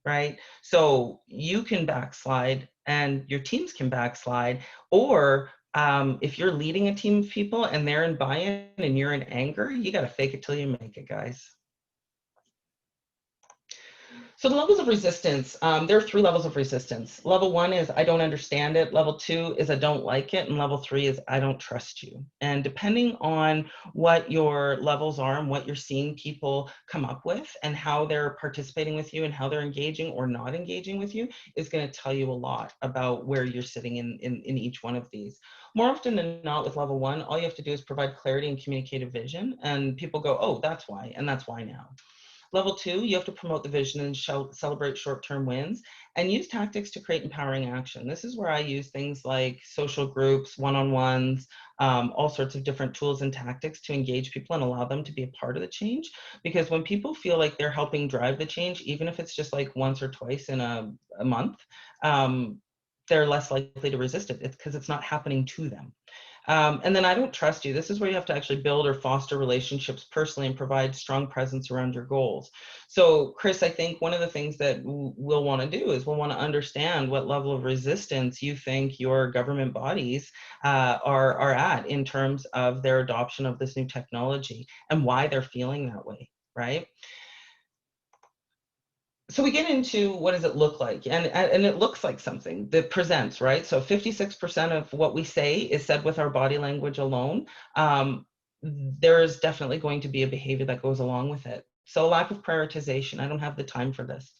right? So you can backslide and your teams can backslide, or if you're leading a team of people and they're in buy-in and you're in anger, you got to fake it till you make it, guys. So the levels of resistance, there are 3 levels of resistance. Level 1 is I don't understand it. Level 2 is I don't like it. And level 3 is I don't trust you. And depending on what your levels are and what you're seeing people come up with and how they're participating with you and how they're engaging or not engaging with you is going to tell you a lot about where you're sitting in each one of these. More often than not with level 1, all you have to do is provide clarity and communicative vision. And people go, oh, that's why. And that's why now. Level 2, you have to promote the vision and celebrate short-term wins and use tactics to create empowering action. This is where I use things like social groups, one-on-ones, all sorts of different tools and tactics to engage people and allow them to be a part of the change. Because when people feel like they're helping drive the change, even if it's just like once or twice in a month, they're less likely to resist it. It's because it's not happening to them. And then I don't trust you. This is where you have to actually build or foster relationships personally and provide strong presence around your goals. So, Chris, I think one of the things that we'll want to do is we'll want to understand what level of resistance you think your government bodies are at in terms of their adoption of this new technology and why they're feeling that way, right? So we get into what does it look like, and it looks like something that presents, right? So 56% of what we say is said with our body language alone. There is definitely going to be a behavior that goes along with it. So lack of prioritization. I don't have the time for this.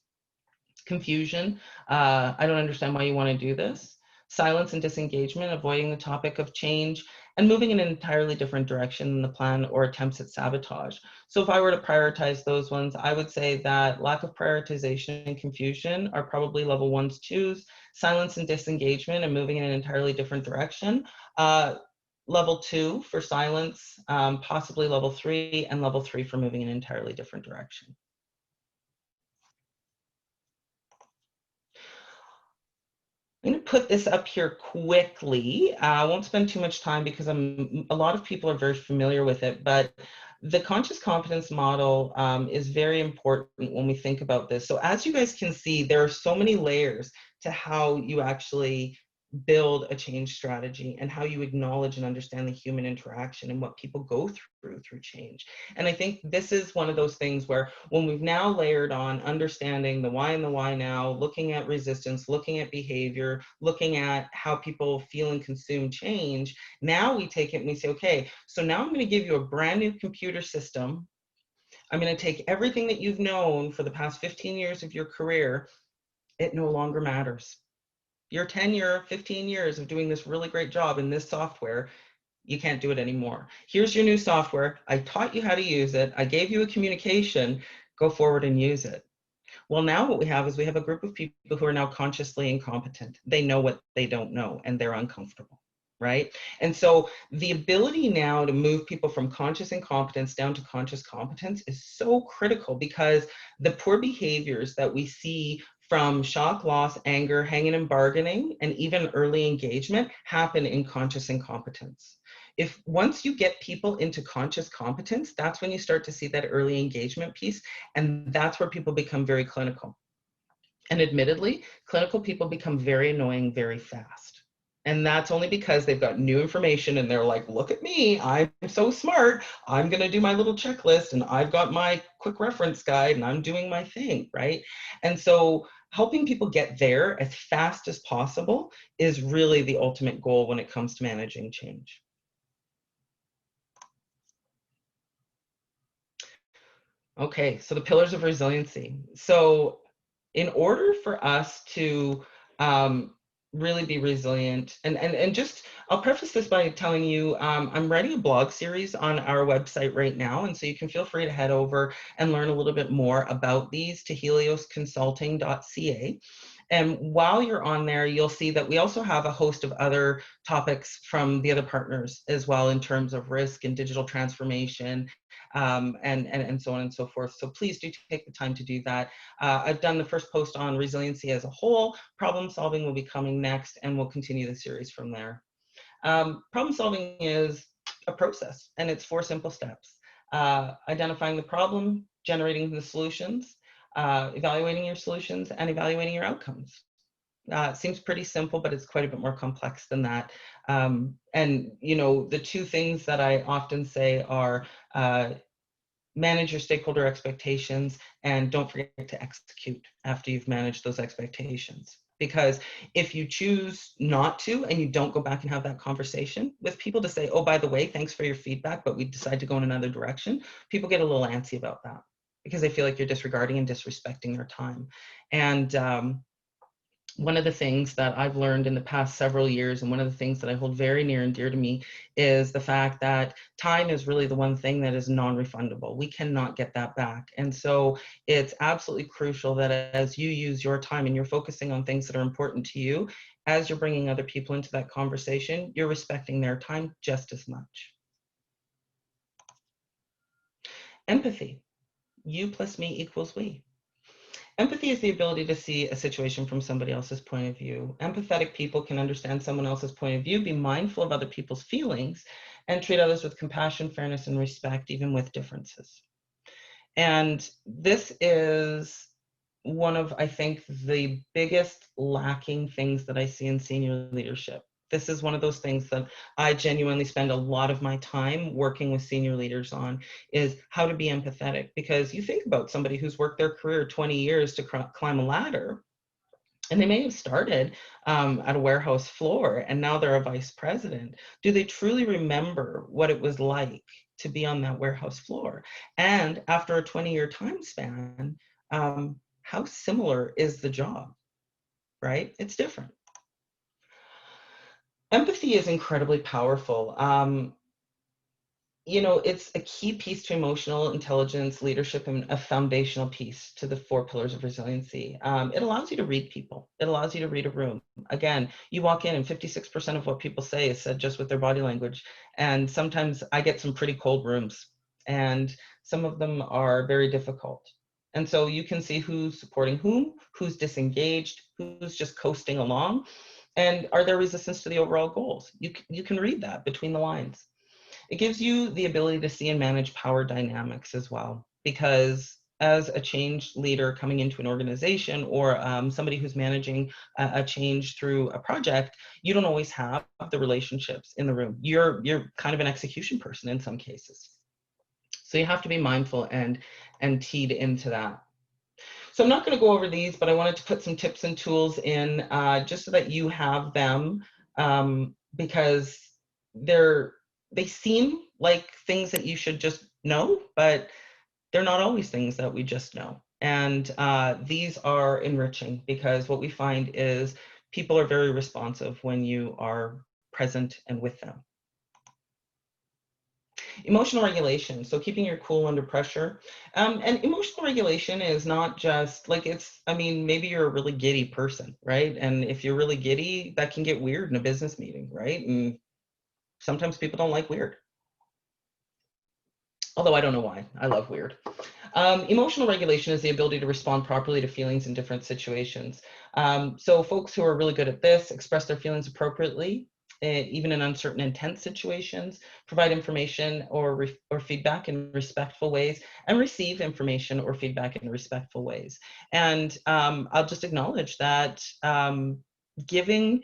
Confusion. I don't understand why you want to do this. Silence and disengagement, avoiding the topic of change, and moving in an entirely different direction than the plan or attempts at sabotage. So if I were to prioritize those ones, I would say that lack of prioritization and confusion are probably level 1s, 2s, silence and disengagement and moving in an entirely different direction. Level 2 for silence, possibly level 3, and level 3 for moving in an entirely different direction. I'm going to put this up here quickly. I won't spend too much time because a lot of people are very familiar with it, but the conscious competence model is very important when we think about this. So as you guys can see, there are so many layers to how you actually build a change strategy and how you acknowledge and understand the human interaction and what people go through change. And I think this is one of those things where when we've now layered on understanding the why and the why now, looking at resistance, looking at behavior, looking at how people feel and consume change, now we take it and we say, okay, so now I'm going to give you a brand new computer system. I'm going to take everything that you've known for the past 15 years of your career. It no longer matters. Your tenure, 15 years of doing this really great job in this software, you can't do it anymore. Here's your new software. I taught you how to use it. I gave you a communication. Go forward and use it. Well, now what we have is we have a group of people who are now consciously incompetent. They know what they don't know, and they're uncomfortable, right? And so the ability now to move people from conscious incompetence down to conscious competence is so critical, because the poor behaviors that we see from shock, loss, anger, hanging and bargaining, and even early engagement happen in conscious incompetence. If once you get people into conscious competence, that's when you start to see that early engagement piece, and that's where people become very clinical. And admittedly, clinical people become very annoying very fast. And that's only because they've got new information and they're like, look at me, I'm so smart. I'm going to do my little checklist and I've got my quick reference guide and I'm doing my thing, right? And so helping people get there as fast as possible is really the ultimate goal when it comes to managing change. Okay, so the pillars of resiliency. So in order for us to really be resilient, and just, I'll preface this by telling you, I'm writing a blog series on our website right now, and so you can feel free to head over and learn a little bit more about these to heliosconsulting.ca. And while you're on there, you'll see that we also have a host of other topics from the other partners as well, in terms of risk and digital transformation, and so on and so forth. So please do take the time to do that. I've done the first post on resiliency as a whole. Problem solving will be coming next, and we'll continue the series from there. Problem solving is a process, and it's 4 simple steps. Identifying the problem, generating the solutions, evaluating your solutions, and evaluating your outcomes. It seems pretty simple, but it's quite a bit more complex than that. And you know, the 2 things that I often say are manage your stakeholder expectations, and don't forget to execute after you've managed those expectations. Because if you choose not to, and you don't go back and have that conversation with people to say, oh, by the way, thanks for your feedback, but we decide to go in another direction, people get a little antsy about that because they feel like you're disregarding and disrespecting their time. And one of the things that I've learned in the past several years, and one of the things that I hold very near and dear to me, is the fact that time is really the one thing that is non-refundable. We cannot get that back. And so it's absolutely crucial that as you use your time and you're focusing on things that are important to you, as you're bringing other people into that conversation, you're respecting their time just as much. Empathy. You plus me equals we. Empathy is the ability to see a situation from somebody else's point of view. Empathetic people can understand someone else's point of view, be mindful of other people's feelings, and treat others with compassion, fairness, and respect, even with differences. And this is one of, I think, the biggest lacking things that I see in senior leadership. This is one of those things that I genuinely spend a lot of my time working with senior leaders on, is how to be empathetic. Because you think about somebody who's worked their career 20 years to climb a ladder, and they may have started at a warehouse floor and now they're a vice president. Do they truly remember what it was like to be on that warehouse floor? And after a 20-year time span, how similar is the job, right? It's different. Empathy is incredibly powerful. You know, it's a key piece to emotional intelligence, leadership, and a foundational piece to the 4 pillars of resiliency. It allows you to read people. It allows you to read a room. Again, you walk in and 56% of what people say is said just with their body language. And sometimes I get some pretty cold rooms, and some of them are very difficult. And so you can see who's supporting whom, who's disengaged, who's just coasting along, and are there resistance to the overall goals? You can read that between the lines. It gives you the ability to see and manage power dynamics as well, because as a change leader coming into an organization, or somebody who's managing a change through a project, you don't always have the relationships in the room. You're kind of an execution person in some cases. So you have to be mindful and teed into that. So I'm not going to go over these, but I wanted to put some tips and tools in just so that you have them, because they seem like things that you should just know, but they're not always things that we just know. And these are enriching, because what we find is people are very responsive when you are present and with them. Emotional regulation, so keeping your cool under pressure. And emotional regulation is not just like, I mean, maybe you're a really giddy person, right? And if you're really giddy, that can get weird in a business meeting, right? And sometimes people don't like weird. Although I don't know why, I love weird. Emotional regulation is the ability to respond properly to feelings in different situations. So folks who are really good at this express their feelings appropriately, even in uncertain, intense situations, provide information or feedback in respectful ways, and receive information or feedback in respectful ways. And I'll just acknowledge that giving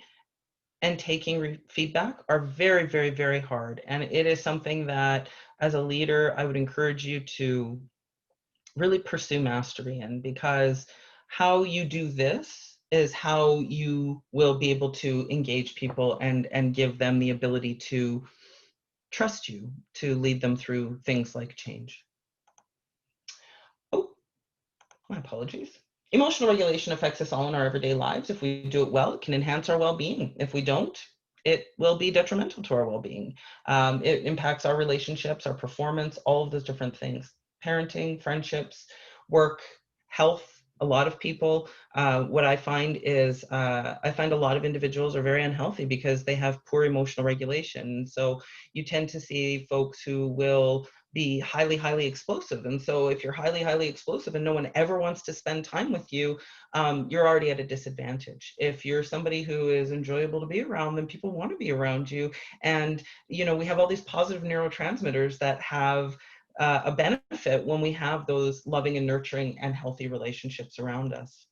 and taking feedback are very, very, very hard. And it is something that, as a leader, I would encourage you to really pursue mastery in, because how you do this is how you will be able to engage people and give them the ability to trust you to lead them through things like change. Oh, my apologies. Emotional regulation affects us all in our everyday lives. If we do it well, it can enhance our well-being. If we don't, it will be detrimental to our well-being. It impacts our relationships, our performance, all of those different things. Parenting, friendships, work, health. A lot of people, what I find is, I find a lot of individuals are very unhealthy because they have poor emotional regulation. So you tend to see folks who will be highly, highly explosive. And so if you're highly, highly explosive and no one ever wants to spend time with you, you're already at a disadvantage. If you're somebody who is enjoyable to be around, then people want to be around you. And, you know, we have all these positive neurotransmitters that have a benefit when we have those loving and nurturing and healthy relationships around us.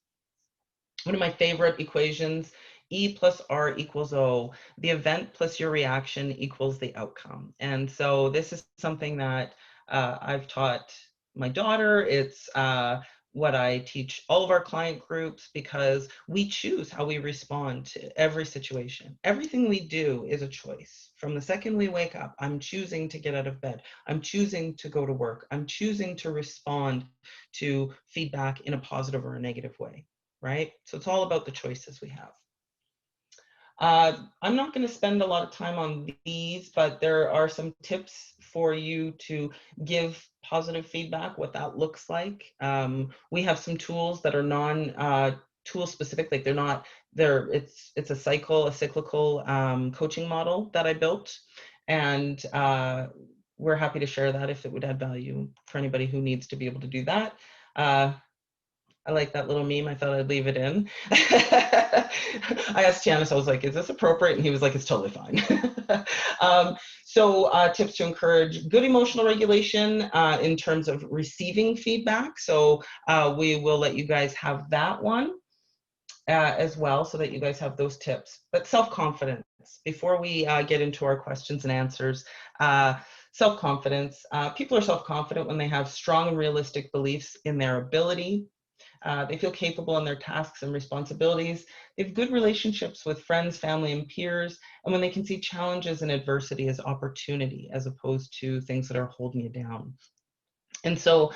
One of my favorite equations, E plus R equals O. The event plus your reaction equals the outcome. And so this is something that I've taught my daughter. It's what I teach all of our client groups, because we choose how we respond to every situation. Everything we do is a choice. From the second we wake up, I'm choosing to get out of bed. I'm choosing to go to work. I'm choosing to respond to feedback in a positive or a negative way. Right? So it's all about the choices we have. I'm not going to spend a lot of time on these, but there are some tips for you to give positive feedback, what that looks like. We have some tools that are tool specific, like it's a cyclical coaching model that I built. And we're happy to share that if it would add value for anybody who needs to be able to do that. I like that little meme. I thought I'd leave it in. I asked Tianis, I was like, is this appropriate? And he was like, it's totally fine. So tips to encourage good emotional regulation in terms of receiving feedback. So we will let you guys have that one as well, so that you guys have those tips. But self-confidence, before we get into our questions and answers, self-confidence. People are self-confident when they have strong and realistic beliefs in their ability. They feel capable in their tasks and responsibilities. They have good relationships with friends, family, and peers. And when they can see challenges and adversity as opportunity, as opposed to things that are holding you down. And so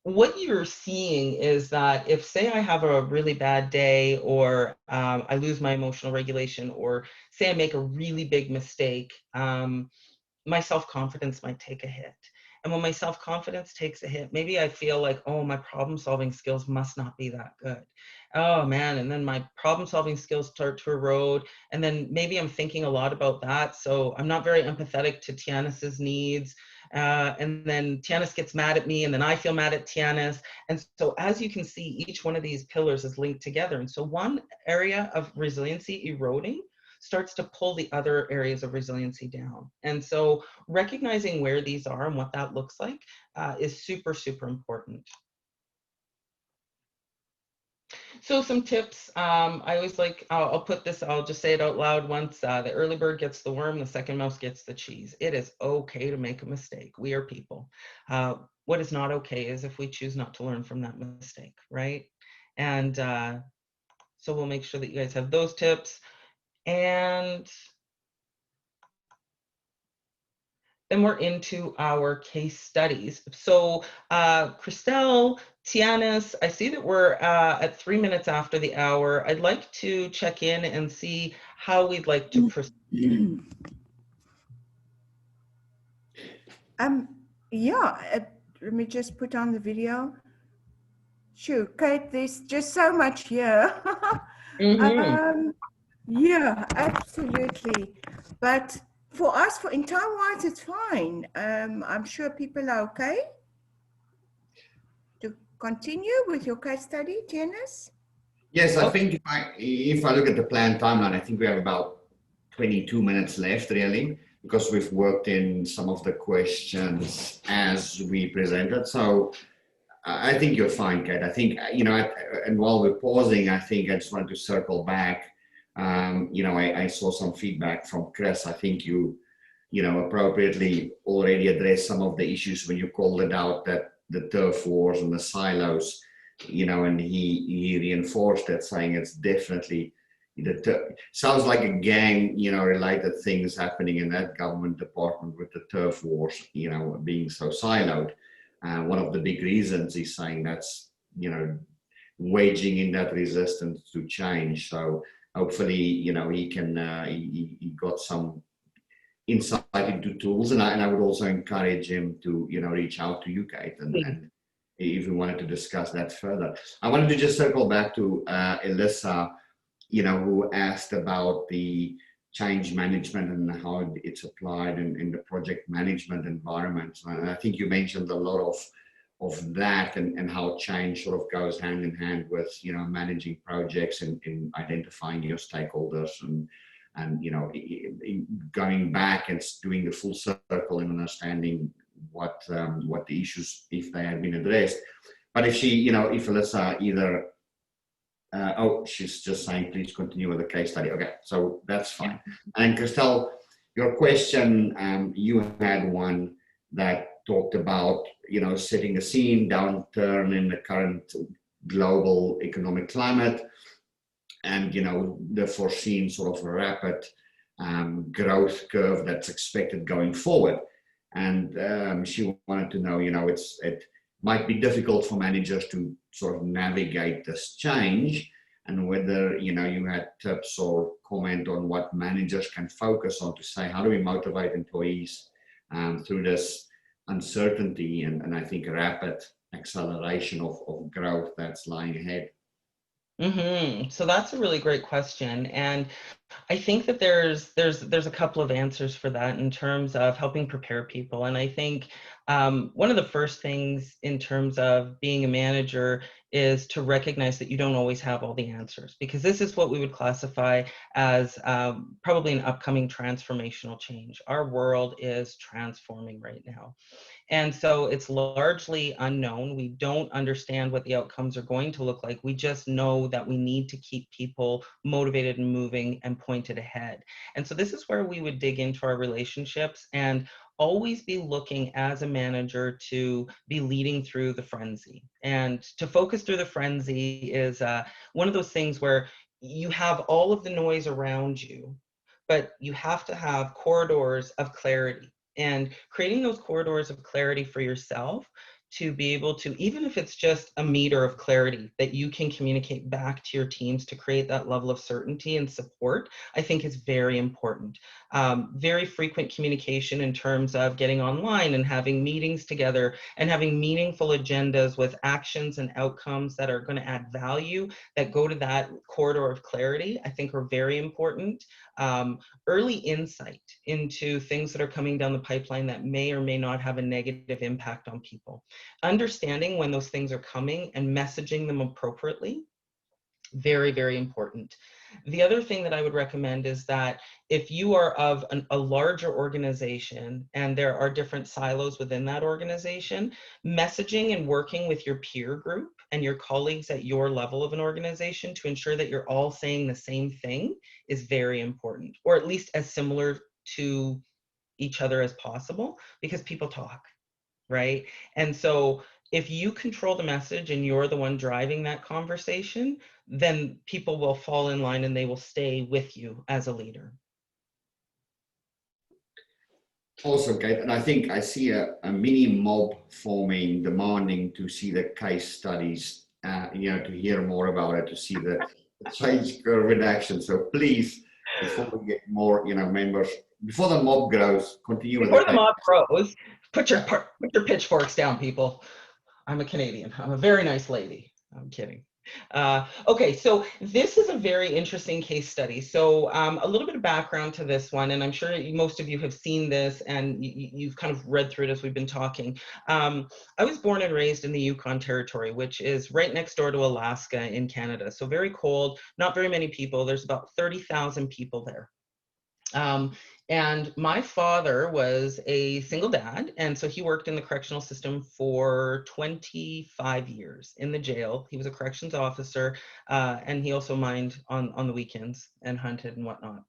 what you're seeing is that if, say, I have a really bad day, or I lose my emotional regulation, or say I make a really big mistake, my self-confidence might take a hit. And when my self-confidence takes a hit, maybe I feel like, oh, my problem-solving skills must not be that good. Oh man, and then my problem-solving skills start to erode. And then maybe I'm thinking a lot about that. So I'm not very empathetic to Tianis's needs. And then Tianis gets mad at me, and then I feel mad at Tianis. And so as you can see, each one of these pillars is linked together. And so one area of resiliency eroding starts to pull the other areas of resiliency down. And so recognizing where these are and what that looks like is super, super important. So some tips, I always like, I'll put this, I'll just say it out loud once, the early bird gets the worm, the second mouse gets the cheese. It is okay to make a mistake. We are people. What is not okay is if we choose not to learn from that mistake, right? And so we'll make sure that you guys have those tips. And then we're into our case studies. So Christelle, Tianis, I see that we're at 3 minutes after the hour. I'd like to check in and see how we'd like to proceed. Yeah, let me just put on the video. Sure, Kate, there's just so much here. Yeah, absolutely. But for us, in time-wise, it's fine. I'm sure people are okay to continue with your case study, Janice? Yes, I think if I look at the planned timeline, I think we have about 22 minutes left, really, because we've worked in some of the questions as we presented. So I think you're fine, Kate. I think, and while we're pausing, I think I just wanted to circle back. I saw some feedback from Chris. I think appropriately already addressed some of the issues when you called it out, that the turf wars and the silos, and he reinforced that, saying it's definitely sounds like a gang, related things happening in that government department with the turf wars, being so siloed. One of the big reasons he's saying that's, waging in that resistance to change. So hopefully, he can, he got some insight into tools, and I would also encourage him to, reach out to you, Kate, and if we wanted to discuss that further. I wanted to just circle back to Alyssa, who asked about the change management and how it's applied in the project management environment. And I think you mentioned a lot of that, and how change sort of goes hand in hand with, managing projects and identifying your stakeholders and going back and doing the full circle and understanding what the issues, if they have been addressed. But if if Alyssa either she's just saying, please continue with the case study. Okay, so that's fine. And Christelle, your question, you had one that talked about, setting the scene, downturn in the current global economic climate, and, the foreseen sort of rapid growth curve that's expected going forward. And she wanted to know, it might be difficult for managers to sort of navigate this change, and whether, you had tips or comment on what managers can focus on to say, how do we motivate employees through this uncertainty and I think rapid acceleration of growth that's lying ahead. So that's a really great question, and I think that there's a couple of answers for that in terms of helping prepare people. And I think one of the first things in terms of being a manager is to recognize that you don't always have all the answers, because this is what we would classify as probably an upcoming transformational change. Our world is transforming right now. And so it's largely unknown. We don't understand what the outcomes are going to look like. We just know that we need to keep people motivated and moving and pointed ahead. And so this is where we would dig into our relationships and always be looking as a manager to be leading through the frenzy. And to focus through the frenzy is one of those things where you have all of the noise around you, but you have to have corridors of clarity, and creating those corridors of clarity for yourself to be able to, even if it's just a meter of clarity that you can communicate back to your teams to create that level of certainty and support, I think is very important. Very frequent communication in terms of getting online and having meetings together and having meaningful agendas with actions and outcomes that are going to add value, that go to that corridor of clarity, I think are very important. Early insight into things that are coming down the pipeline that may or may not have a negative impact on people. Understanding when those things are coming and messaging them appropriately, very, very important. The other thing that I would recommend is that if you are of a larger organization and there are different silos within that organization, messaging and working with your peer group and your colleagues at your level of an organization to ensure that you're all saying the same thing is very important, or at least as similar to each other as possible, because people talk, right? And so if you control the message and you're the one driving that conversation, then people will fall in line and they will stay with you as a leader. Also, Kate, and I think I see a mini mob forming, demanding to see the case studies, to hear more about it, to see the change curve in action. So please, before we get more, members, before the mob grows, continue Before with the mob grows, put your pitchforks down, people. I'm a Canadian. I'm a very nice lady. I'm kidding. Okay, so this is a very interesting case study. So a little bit of background to this one, and I'm sure most of you have seen this and you've kind of read through it as we've been talking. I was born and raised in the Yukon Territory, which is right next door to Alaska in Canada. So very cold, not very many people. There's about 30,000 people there. And my father was a single dad, and so he worked in the correctional system for 25 years in the jail. He was a corrections officer, and he also mined on the weekends and hunted and whatnot.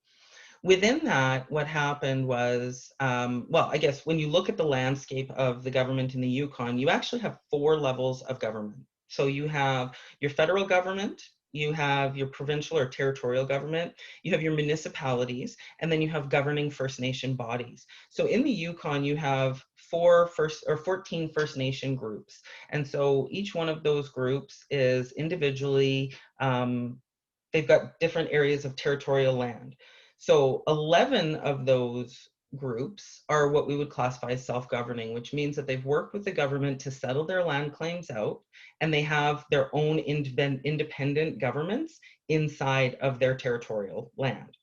Within that, what happened was, well, I guess when you look at the landscape of the government in the Yukon, you actually have 4 levels of government. So you have your federal government, you have your provincial or territorial government, you have your municipalities, and then you have governing First Nation bodies. So in the Yukon, you have 14 First Nation groups. And so each one of those groups is individually, they've got different areas of territorial land. So 11 of those groups are what we would classify as self-governing, which means that they've worked with the government to settle their land claims out, and they have their own independent governments inside of their territorial land.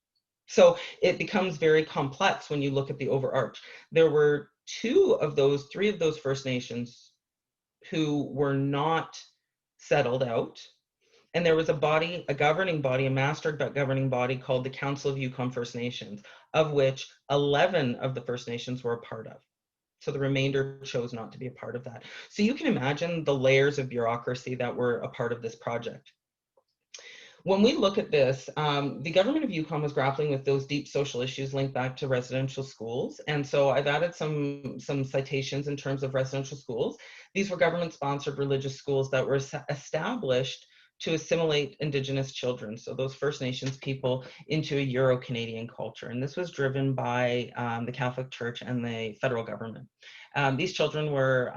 So it becomes very complex when you look at the overarch. There were 3 of those First Nations who were not settled out. And there was a governing body, a master governing body called the Council of Yukon First Nations, of which 11 of the First Nations were a part of. So the remainder chose not to be a part of that. So you can imagine the layers of bureaucracy that were a part of this project. When we look at this, the government of Yukon was grappling with those deep social issues linked back to residential schools. And so I've added some citations in terms of residential schools. These were government-sponsored religious schools that were established to assimilate Indigenous children, so those First Nations people, into a Euro-Canadian culture. And this was driven by the Catholic Church and the federal government. These children were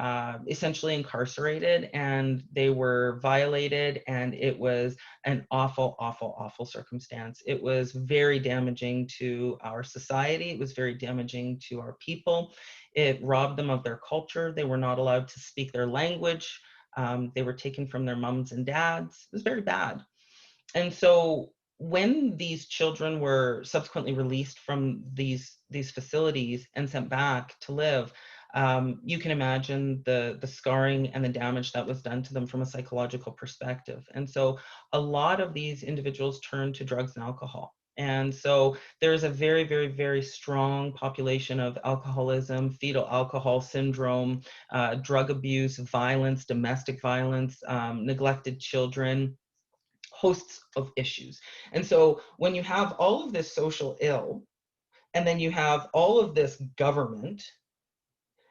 essentially incarcerated, and they were violated, and it was an awful, awful, awful circumstance. It was very damaging to our society. It was very damaging to our people. It robbed them of their culture. They were not allowed to speak their language. They were taken from their moms and dads. It was very bad. And so when these children were subsequently released from these facilities and sent back to live, you can imagine the scarring and the damage that was done to them from a psychological perspective. And so a lot of these individuals turned to drugs and alcohol. And so there's a very, very, very strong population of alcoholism, fetal alcohol syndrome, drug abuse, violence, domestic violence, neglected children, hosts of issues. And so when you have all of this social ill, and then you have all of this government,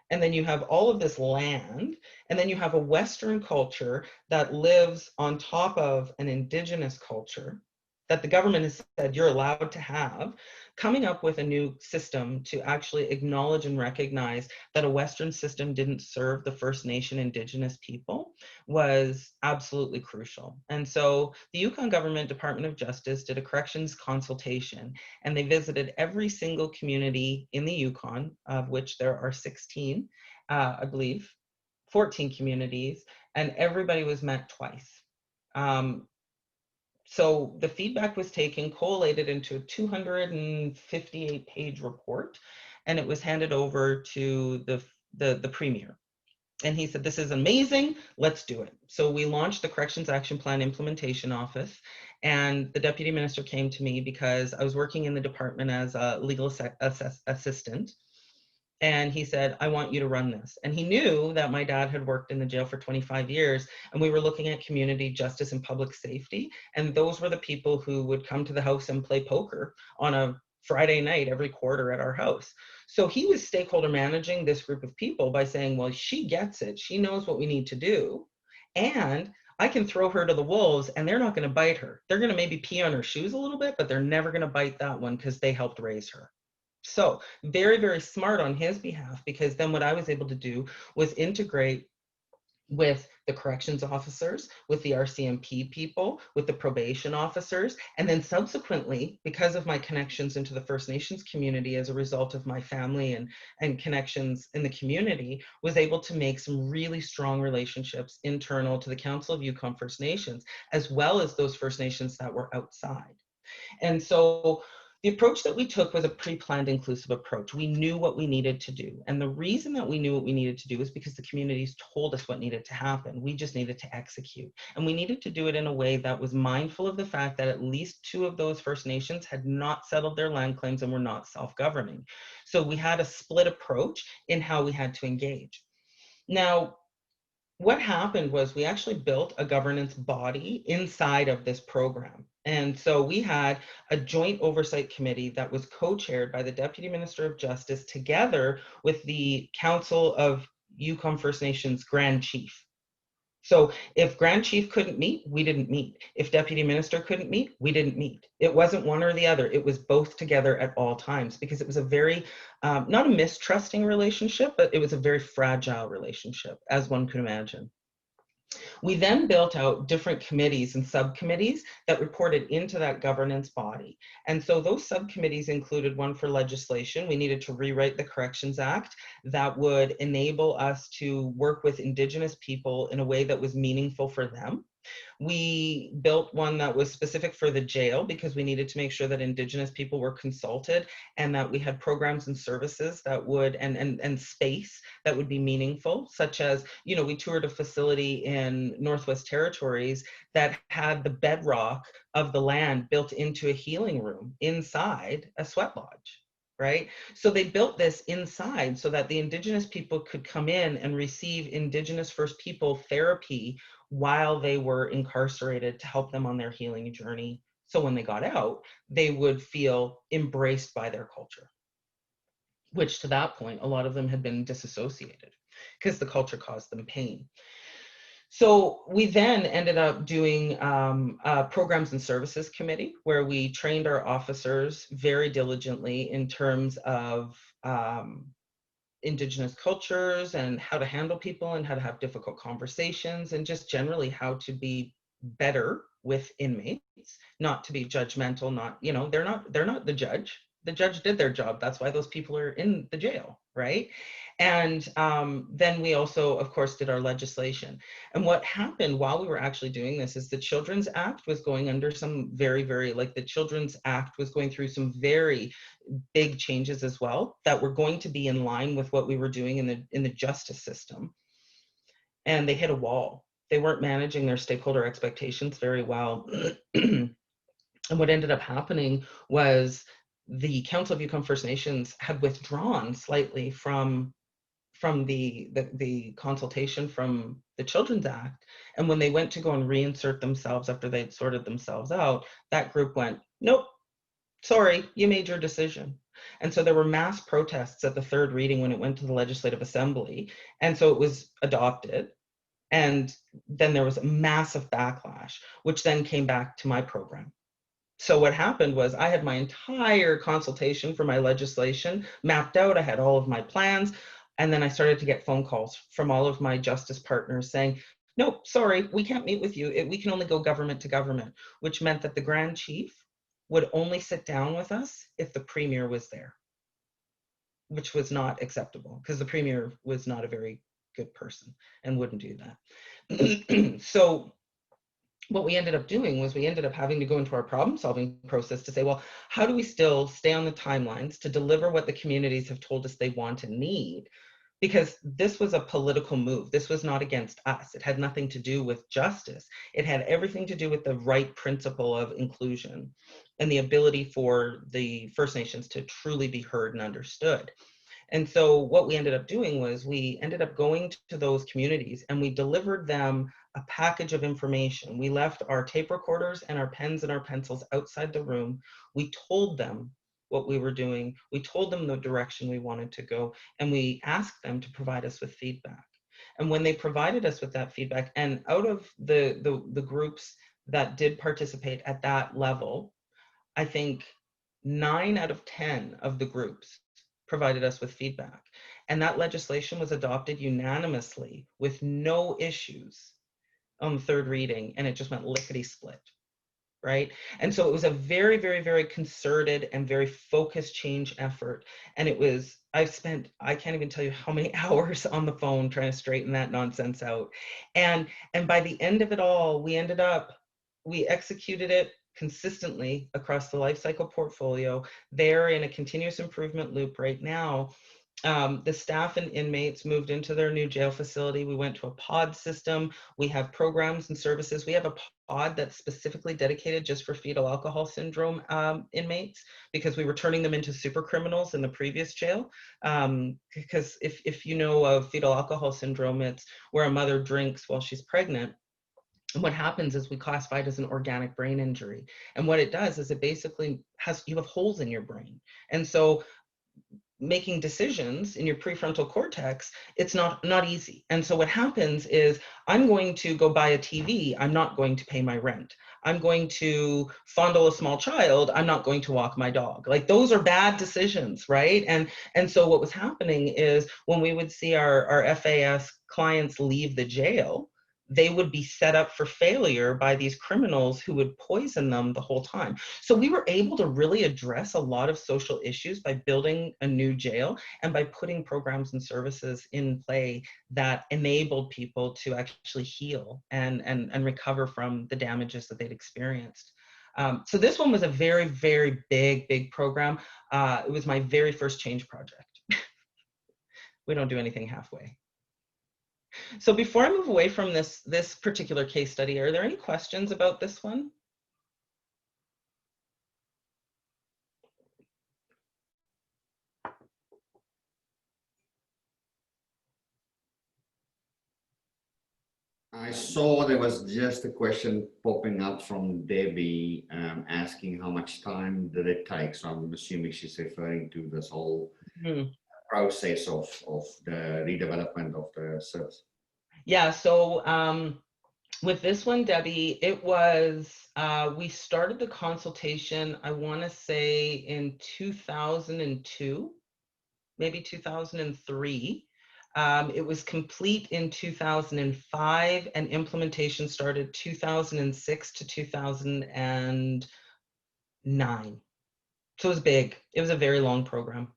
and then you have all of this land, and then you have a Western culture that lives on top of an Indigenous culture that the government has said you're allowed to have, coming up with a new system to actually acknowledge and recognize that a Western system didn't serve the First Nation Indigenous people was absolutely crucial. And so the Yukon Government Department of Justice did a corrections consultation, and they visited every single community in the Yukon, of which there are 16, I believe, 14 communities, and everybody was met twice. So the feedback was taken, collated into a 258-page report, and it was handed over to the premier. And he said, this is amazing, let's do it. So we launched the Corrections Action Plan Implementation Office, and the deputy minister came to me because I was working in the department as a legal assistant. And he said, I want you to run this. And he knew that my dad had worked in the jail for 25 years, and we were looking at community justice and public safety. And those were the people who would come to the house and play poker on a Friday night every quarter at our house. So he was stakeholder managing this group of people by saying, well, she gets it. She knows what we need to do. And I can throw her to the wolves and they're not going to bite her. They're going to maybe pee on her shoes a little bit, but they're never going to bite that one because they helped raise her. So very, very smart on his behalf, because then what I was able to do was integrate with the corrections officers, with the RCMP people, with the probation officers, and then subsequently, because of my connections into the First Nations community as a result of my family and connections in the community, was able to make some really strong relationships internal to the Council of Yukon First Nations, as well as those First Nations that were outside. And so the approach that we took was a pre-planned inclusive approach. We knew what we needed to do. And the reason that we knew what we needed to do is because the communities told us what needed to happen. We just needed to execute. And we needed to do it in a way that was mindful of the fact that at least 2 of those First Nations had not settled their land claims and were not self-governing. So we had a split approach in how we had to engage. Now, what happened was we actually built a governance body inside of this program. And so we had a joint oversight committee that was co-chaired by the Deputy Minister of Justice together with the Council of Yukon First Nations Grand Chief. So if Grand Chief couldn't meet, we didn't meet. If Deputy Minister couldn't meet, we didn't meet. It wasn't one or the other. It was both together at all times, because it was a very, not a mistrusting relationship, but it was a very fragile relationship, as one could imagine. We then built out different committees and subcommittees that reported into that governance body. And so those subcommittees included one for legislation. We needed to rewrite the Corrections Act that would enable us to work with Indigenous people in a way that was meaningful for them. We built one that was specific for the jail because we needed to make sure that Indigenous people were consulted and that we had programs and services that would, and space that would be meaningful, such as, you know, we toured a facility in Northwest Territories that had the bedrock of the land built into a healing room inside a sweat lodge. Right? So they built this inside so that the Indigenous people could come in and receive Indigenous First People therapy while they were incarcerated to help them on their healing journey. So when they got out, they would feel embraced by their culture, which to that point, a lot of them had been disassociated because the culture caused them pain. So we then ended up doing a programs and services committee where we trained our officers very diligently in terms of Indigenous cultures and how to handle people and how to have difficult conversations and just generally how to be better with inmates, not to be judgmental, not, you know, they're not the judge. The judge did their job. That's why those people are in the jail, right? And then we also, of course, did our legislation. And what happened while we were actually doing this is the Children's Act was going under some very, the Children's Act was going through some very big changes as well that were going to be in line with what we were doing in the justice system. And they hit a wall. They weren't managing their stakeholder expectations very well. And what ended up happening was the Council of Yukon First Nations had withdrawn slightly from the consultation from the Children's Act. And when they went to go and reinsert themselves after they'd sorted themselves out, that group went, nope, sorry, you made your decision. And so there were mass protests at the third reading when it went to the Legislative Assembly. And so it was adopted. And then there was a massive backlash, which then came back to my program. So what happened was I had my entire consultation for my legislation mapped out. I had all of my plans. And then I started to get phone calls from all of my justice partners saying, no, sorry, we can't meet with you. We can only go government to government, which meant that the Grand Chief would only sit down with us if the Premier was there, which was not acceptable because the Premier was not a very good person and wouldn't do that. So what we ended up doing was we ended up having to go into our problem solving process to say, well, how do we still stay on the timelines to deliver what the communities have told us they want and need, because this was a political move. This was not against us. It had nothing to do with justice. It had everything to do with the right principle of inclusion and the ability for the First Nations to truly be heard and understood. And so what we ended up doing was we ended up going to those communities and we delivered them a package of information. We left our tape recorders and our pens and our pencils outside the room. We told them what we were doing. We told them the direction we wanted to go, and we asked them to provide us with feedback. And when they provided us with that feedback, and out of the groups that did participate at that level, I think 9 out of 10 of the groups provided us with feedback. And that legislation was adopted unanimously with no issues on the third reading, and it just went lickety split, right? And so it was a very, very, very concerted and very focused change effort. And it was, I can't even tell you how many hours on the phone trying to straighten that nonsense out. And by the end of it all, we executed it consistently across the life cycle portfolio. They're in a continuous improvement loop right now. The staff and inmates moved into their new jail facility. We went to a pod system. We have programs and services. We have a pod that's specifically dedicated just for fetal alcohol syndrome inmates, because we were turning them into super criminals in the previous jail. Because if you know of fetal alcohol syndrome, it's where a mother drinks while she's pregnant. And what happens is we classify it as an organic brain injury. And what it does is it basically you have holes in your brain. And so making decisions in your prefrontal cortex, it's not easy. And so what happens is, I'm going to go buy a TV, I'm not going to pay my rent. I'm going to fondle a small child, I'm not going to walk my dog. Like, those are bad decisions, right? And so what was happening is, when we would see our FAS clients leave the jail, they would be set up for failure by these criminals who would poison them the whole time. So we were able to really address a lot of social issues by building a new jail and by putting programs and services in play that enabled people to actually heal and recover from the damages that they'd experienced. So this one was a very, very big program. It was my very first change project. We don't do anything halfway. So before I move away from this particular case study, are there any questions about this one? I saw there was just a question popping up from Debbie asking how much time did it take. So I'm assuming she's referring to this whole process of the redevelopment of the service. Yeah, so with this one, Debbie, it was, we started the consultation, I want to say in 2002, maybe 2003. It was complete in 2005, and implementation started 2006 to 2009. So it was big. It was a very long program.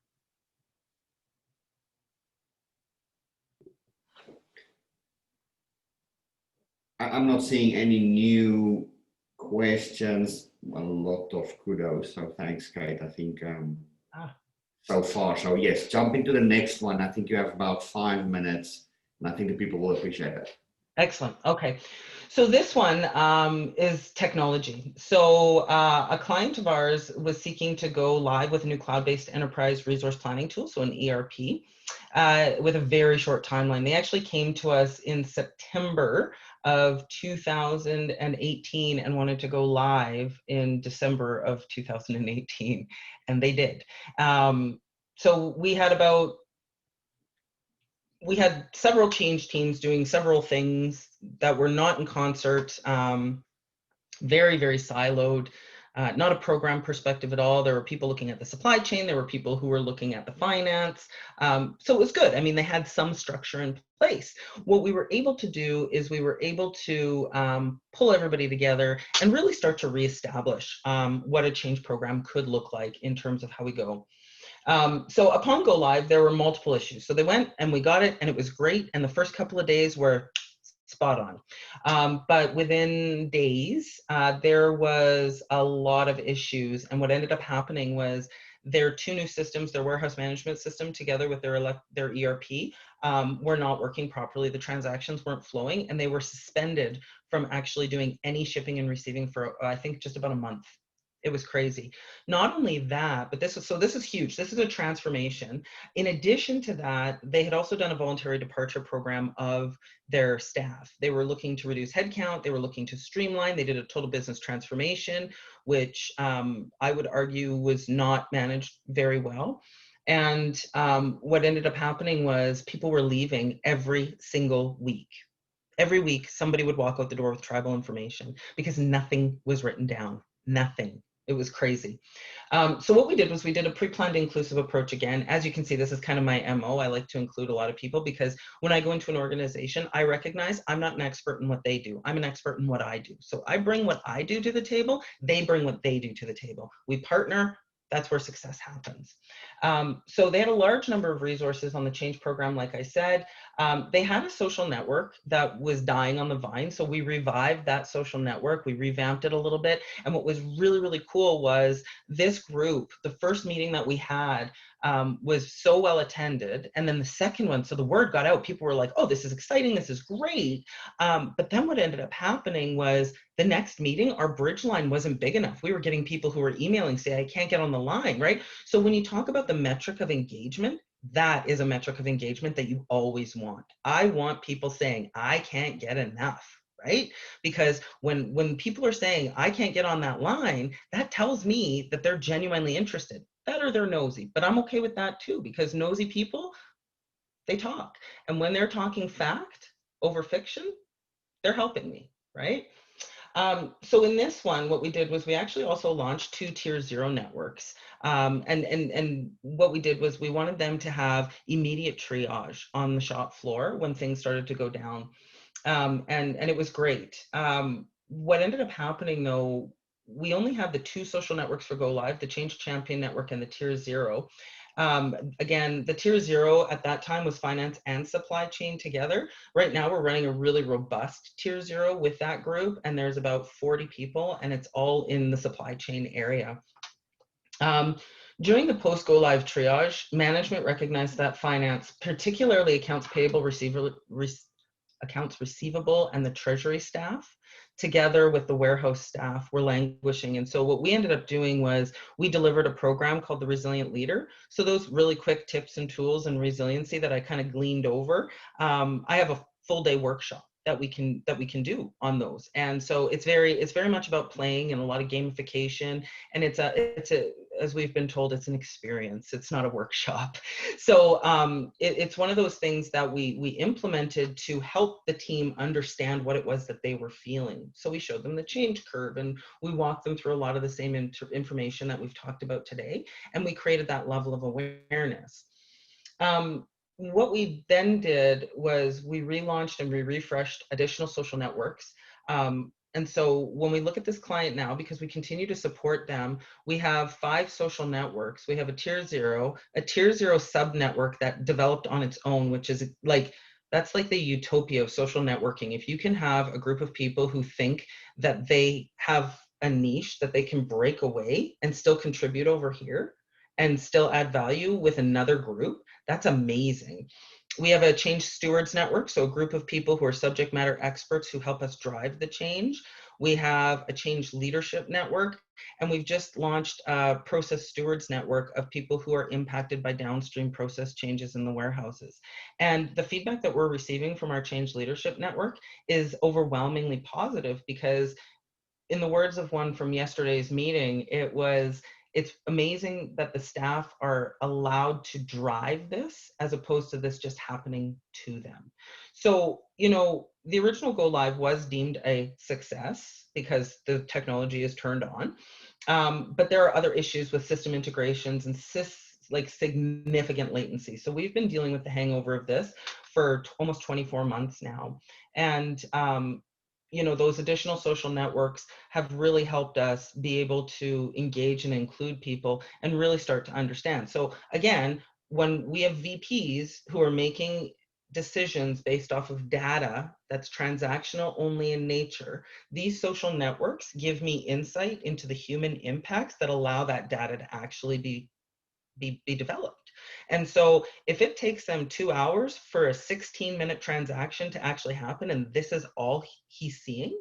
I'm not seeing any new questions. A lot of kudos. So thanks, Kate. I think so far. So yes, jump into the next one. I think you have about 5 minutes, and I think the people will appreciate it. Excellent. Okay. So this one is technology. So a client of ours was seeking to go live with a new cloud-based enterprise resource planning tool, so an ERP, with a very short timeline. They actually came to us in September of 2018 and wanted to go live in December of 2018, and they did. So we had several change teams doing several things that were not in concert, very, very siloed, not a program perspective at all. There were people looking at the supply chain. There were people who were looking at the finance. So it was good. I mean, they had some structure in place. What we were able to do is we were able to pull everybody together and really start to reestablish what a change program could look like in terms of how we go. So upon go live, there were multiple issues. So they went and we got it, and it was great. And the first couple of days were spot on. But within days, there was a lot of issues. And what ended up happening was their two new systems, their warehouse management system together with their ERP, were not working properly. The transactions weren't flowing, and they were suspended from actually doing any shipping and receiving for, I think, just about a month. It was crazy. Not only that, but this is huge. This is a transformation. In addition to that, they had also done a voluntary departure program of their staff. They were looking to reduce headcount. They were looking to streamline. They did a total business transformation, which I would argue was not managed very well. And what ended up happening was people were leaving every single week. Every week, somebody would walk out the door with tribal information because nothing was written down. Nothing. It was crazy. So what we did was we did a pre-planned inclusive approach again. As you can see, this is kind of my MO. I like to include a lot of people because when I go into an organization, I recognize I'm not an expert in what they do. I'm an expert in what I do. So I bring what I do to the table. They bring what they do to the table. We partner. That's where success happens. So they had a large number of resources on the change program, like I said. They had a social network that was dying on the vine. So we revived that social network. We revamped it a little bit. And what was really, really cool was this group, the first meeting that we had was so well attended. And then the second one, so the word got out. People were like, oh, this is exciting. This is great. But then what ended up happening was the next meeting, our bridge line wasn't big enough. We were getting people who were emailing, say, I can't get on the line, right? So when you talk about the metric of engagement, that is a metric of engagement that you always want. I want people saying, I can't get enough, right? Because when people are saying, I can't get on that line, that tells me that they're genuinely interested. That or they're nosy, but I'm okay with that too, because nosy people, they talk. And when they're talking fact over fiction, they're helping me, right? So in this one, what we did was we actually also launched 2 tier 0 networks. And what we did was we wanted them to have immediate triage on the shop floor when things started to go down. And it was great. What ended up happening though, we only have the 2 social networks for Go Live, the Change Champion Network and the tier 0. Again, the tier 0 at that time was finance and supply chain together. Right now, we're running a really robust tier 0 with that group, and there's about 40 people, and it's all in the supply chain area. During the post-go live triage, management recognized that finance, particularly accounts payable, accounts receivable, and the treasury staff, together with the warehouse staff, were languishing. And so what we ended up doing was we delivered a program called the Resilient Leader. So those really quick tips and tools and resiliency that I kind of gleaned over, I have a full day workshop that we can do on those. And so it's very much about playing and a lot of gamification. And it's as we've been told, it's an experience. It's not a workshop. So it's one of those things that we implemented to help the team understand what it was that they were feeling. So we showed them the change curve, and we walked them through a lot of the same information that we've talked about today. And we created that level of awareness. What we then did was we relaunched and we refreshed additional social networks. And so when we look at this client now, because we continue to support them, we have 5 social networks. We have a tier 0 sub network that developed on its own, which is like, that's like the utopia of social networking. If you can have a group of people who think that they have a niche that they can break away and still contribute over here and still add value with another group, that's amazing. We have a change stewards network, so a group of people who are subject matter experts who help us drive the change. We have a change leadership network, and we've just launched a process stewards network of people who are impacted by downstream process changes in the warehouses. And the feedback that we're receiving from our change leadership network is overwhelmingly positive, because in the words of one from yesterday's meeting, it's amazing that the staff are allowed to drive this as opposed to this just happening to them. So, the original Go Live was deemed a success because the technology is turned on. But there are other issues with system integrations and significant latency. So we've been dealing with the hangover of this for almost 24 months now. And those additional social networks have really helped us be able to engage and include people and really start to understand. So again, when we have VPs who are making decisions based off of data that's transactional only in nature, these social networks give me insight into the human impacts that allow that data to actually be developed. And so if it takes them 2 hours for a 16-minute transaction to actually happen, and this is all he's seeing,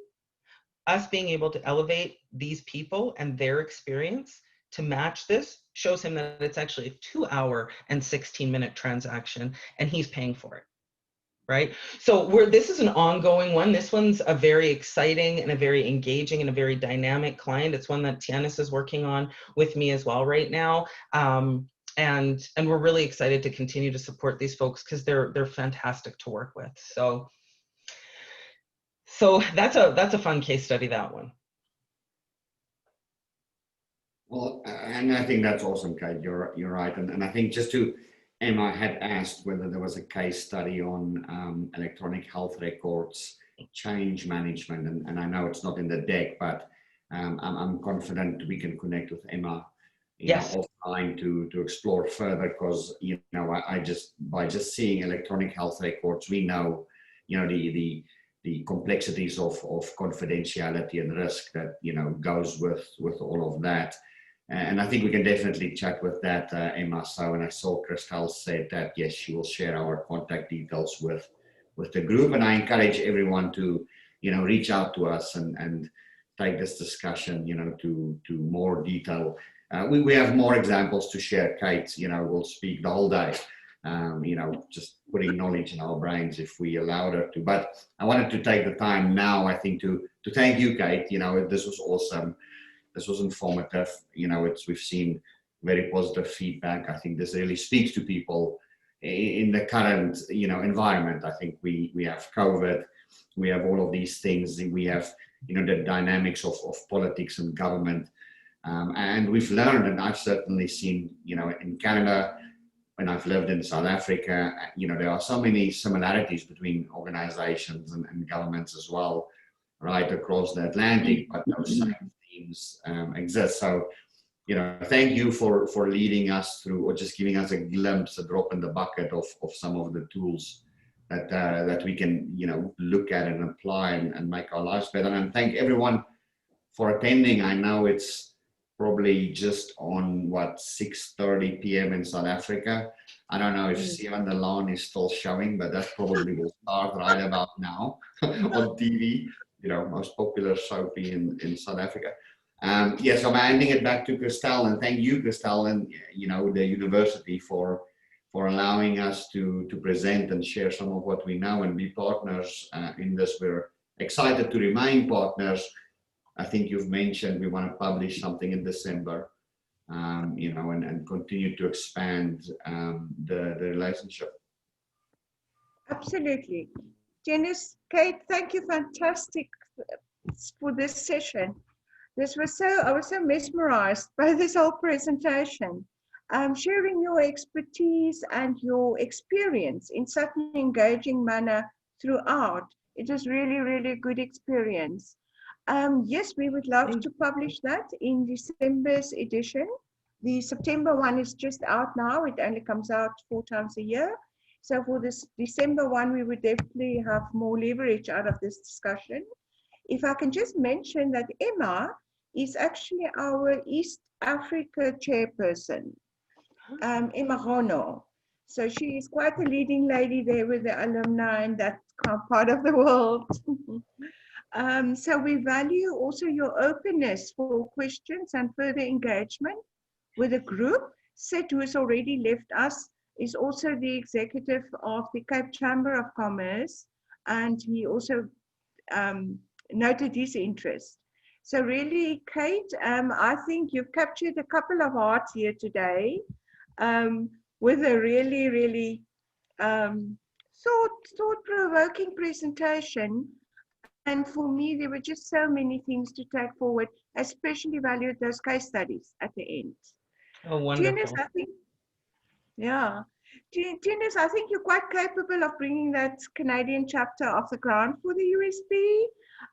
us being able to elevate these people and their experience to match this shows him that it's actually a 2-hour and 16-minute transaction, and he's paying for it. Right? So this is an ongoing one. This one's a very exciting and a very engaging and a very dynamic client. It's one that Tianis is working on with me as well right now. And we're really excited to continue to support these folks because they're fantastic to work with. So that's a fun case study, that one. Well, and I think that's awesome, Kate. You're right. And I think Emma had asked whether there was a case study on electronic health records, change management, and I know it's not in the deck, but I'm confident we can connect with Emma, Yes, offline to explore further, because by just seeing electronic health records, we know, the complexities of confidentiality and risk that goes with all of that. And I think we can definitely chat with that, Emma. So, and I saw Christelle said that, yes, she will share our contact details with the group. And I encourage everyone to, reach out to us and take this discussion, to more detail. We have more examples to share, Kate. We'll speak the whole day, just putting knowledge in our brains if we allowed her to. But I wanted to take the time now, I think, to thank you, Kate. This was awesome. This was informative. We've seen very positive feedback. I think this really speaks to people in the current, environment. I think we have COVID, we have all of these things, we have, the dynamics of politics and government. And we've learned, and I've certainly seen, in Canada, when I've lived in South Africa, there are so many similarities between organizations and governments as well, right across the Atlantic, but those same themes exist. So, thank you for leading us through, or just giving us a glimpse, a drop in the bucket of some of the tools that we can, look at and apply and make our lives better. And thank everyone for attending. I know it's probably just on 6:30 p.m. in South Africa. I don't know if Sian the Lawn is still showing, but that probably will start right about now on TV. Most popular soapy in South Africa. Yes, I'm handing it back to Christelle, and thank you, Christelle, and the university for allowing us to present and share some of what we know and be partners in this. We're excited to remain partners. I think you've mentioned we want to publish something in December, and continue to expand the relationship. Absolutely. Janice, Kate, thank you. Fantastic for this session. I was so mesmerized by this whole presentation. Sharing your expertise and your experience in such an engaging manner throughout. It was really, really a good experience. Yes, we would love to publish that in December's edition. The September one is just out now. It only comes out 4 times a year. So for this December one, we would definitely have more leverage out of this discussion. If I can just mention that Emma is actually our East Africa chairperson, Emma Rono. So she is quite a leading lady there with the alumni in that part of the world. So we value also your openness for questions and further engagement with the group. Sid, who has already left us, is also the executive of the Cape Chamber of Commerce, and he also noted his interest. So really, Kate, I think you've captured a couple of hearts here today with a really, really thought-provoking presentation. And for me, there were just so many things to take forward. I especially valued those case studies at the end. Oh, wonderful. Tianis, Tianis, I think you're quite capable of bringing that Canadian chapter off the ground for the USB.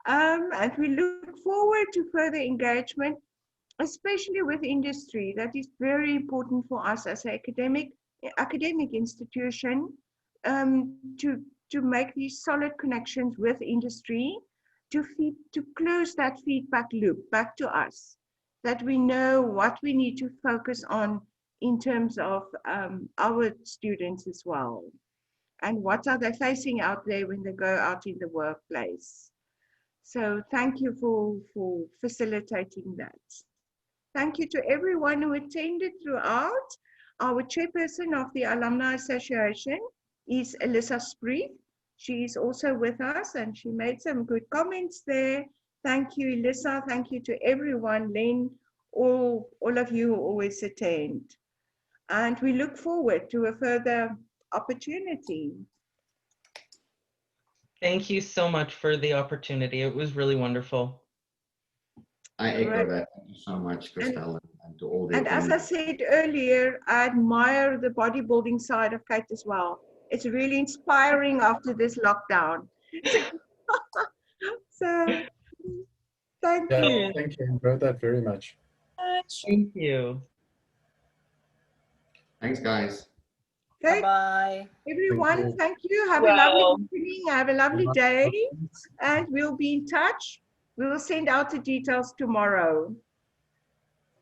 And we look forward to further engagement, especially with industry. That is very important for us as an academic institution. to make these solid connections with industry, to close that feedback loop back to us, that we know what we need to focus on in terms of our students as well, and what are they facing out there when they go out in the workplace. So thank you for facilitating that. Thank you to everyone who attended throughout. Our chairperson of the Alumni Association is Alyssa Spree. She is also with us and she made some good comments there. Thank you, Alyssa. Thank you to everyone, Len, all of you who always attend. And we look forward to a further opportunity. Thank you so much for the opportunity. It was really wonderful. I echo that. Thank you so much, Christelle, and to all the And as I said earlier, I admire the bodybuilding side of Kait as well. It's really inspiring after this lockdown. So thank you. Thank you. Enjoyed that very much. Thank you. Thanks, guys. Okay, Bye-bye. everyone, thank you. Have a Well. lovely evening. Have a lovely day. And we'll be in touch. We will send out the details tomorrow.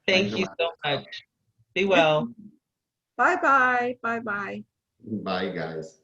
Thank you so much. Be well. Bye-bye. Bye-bye. Bye, guys.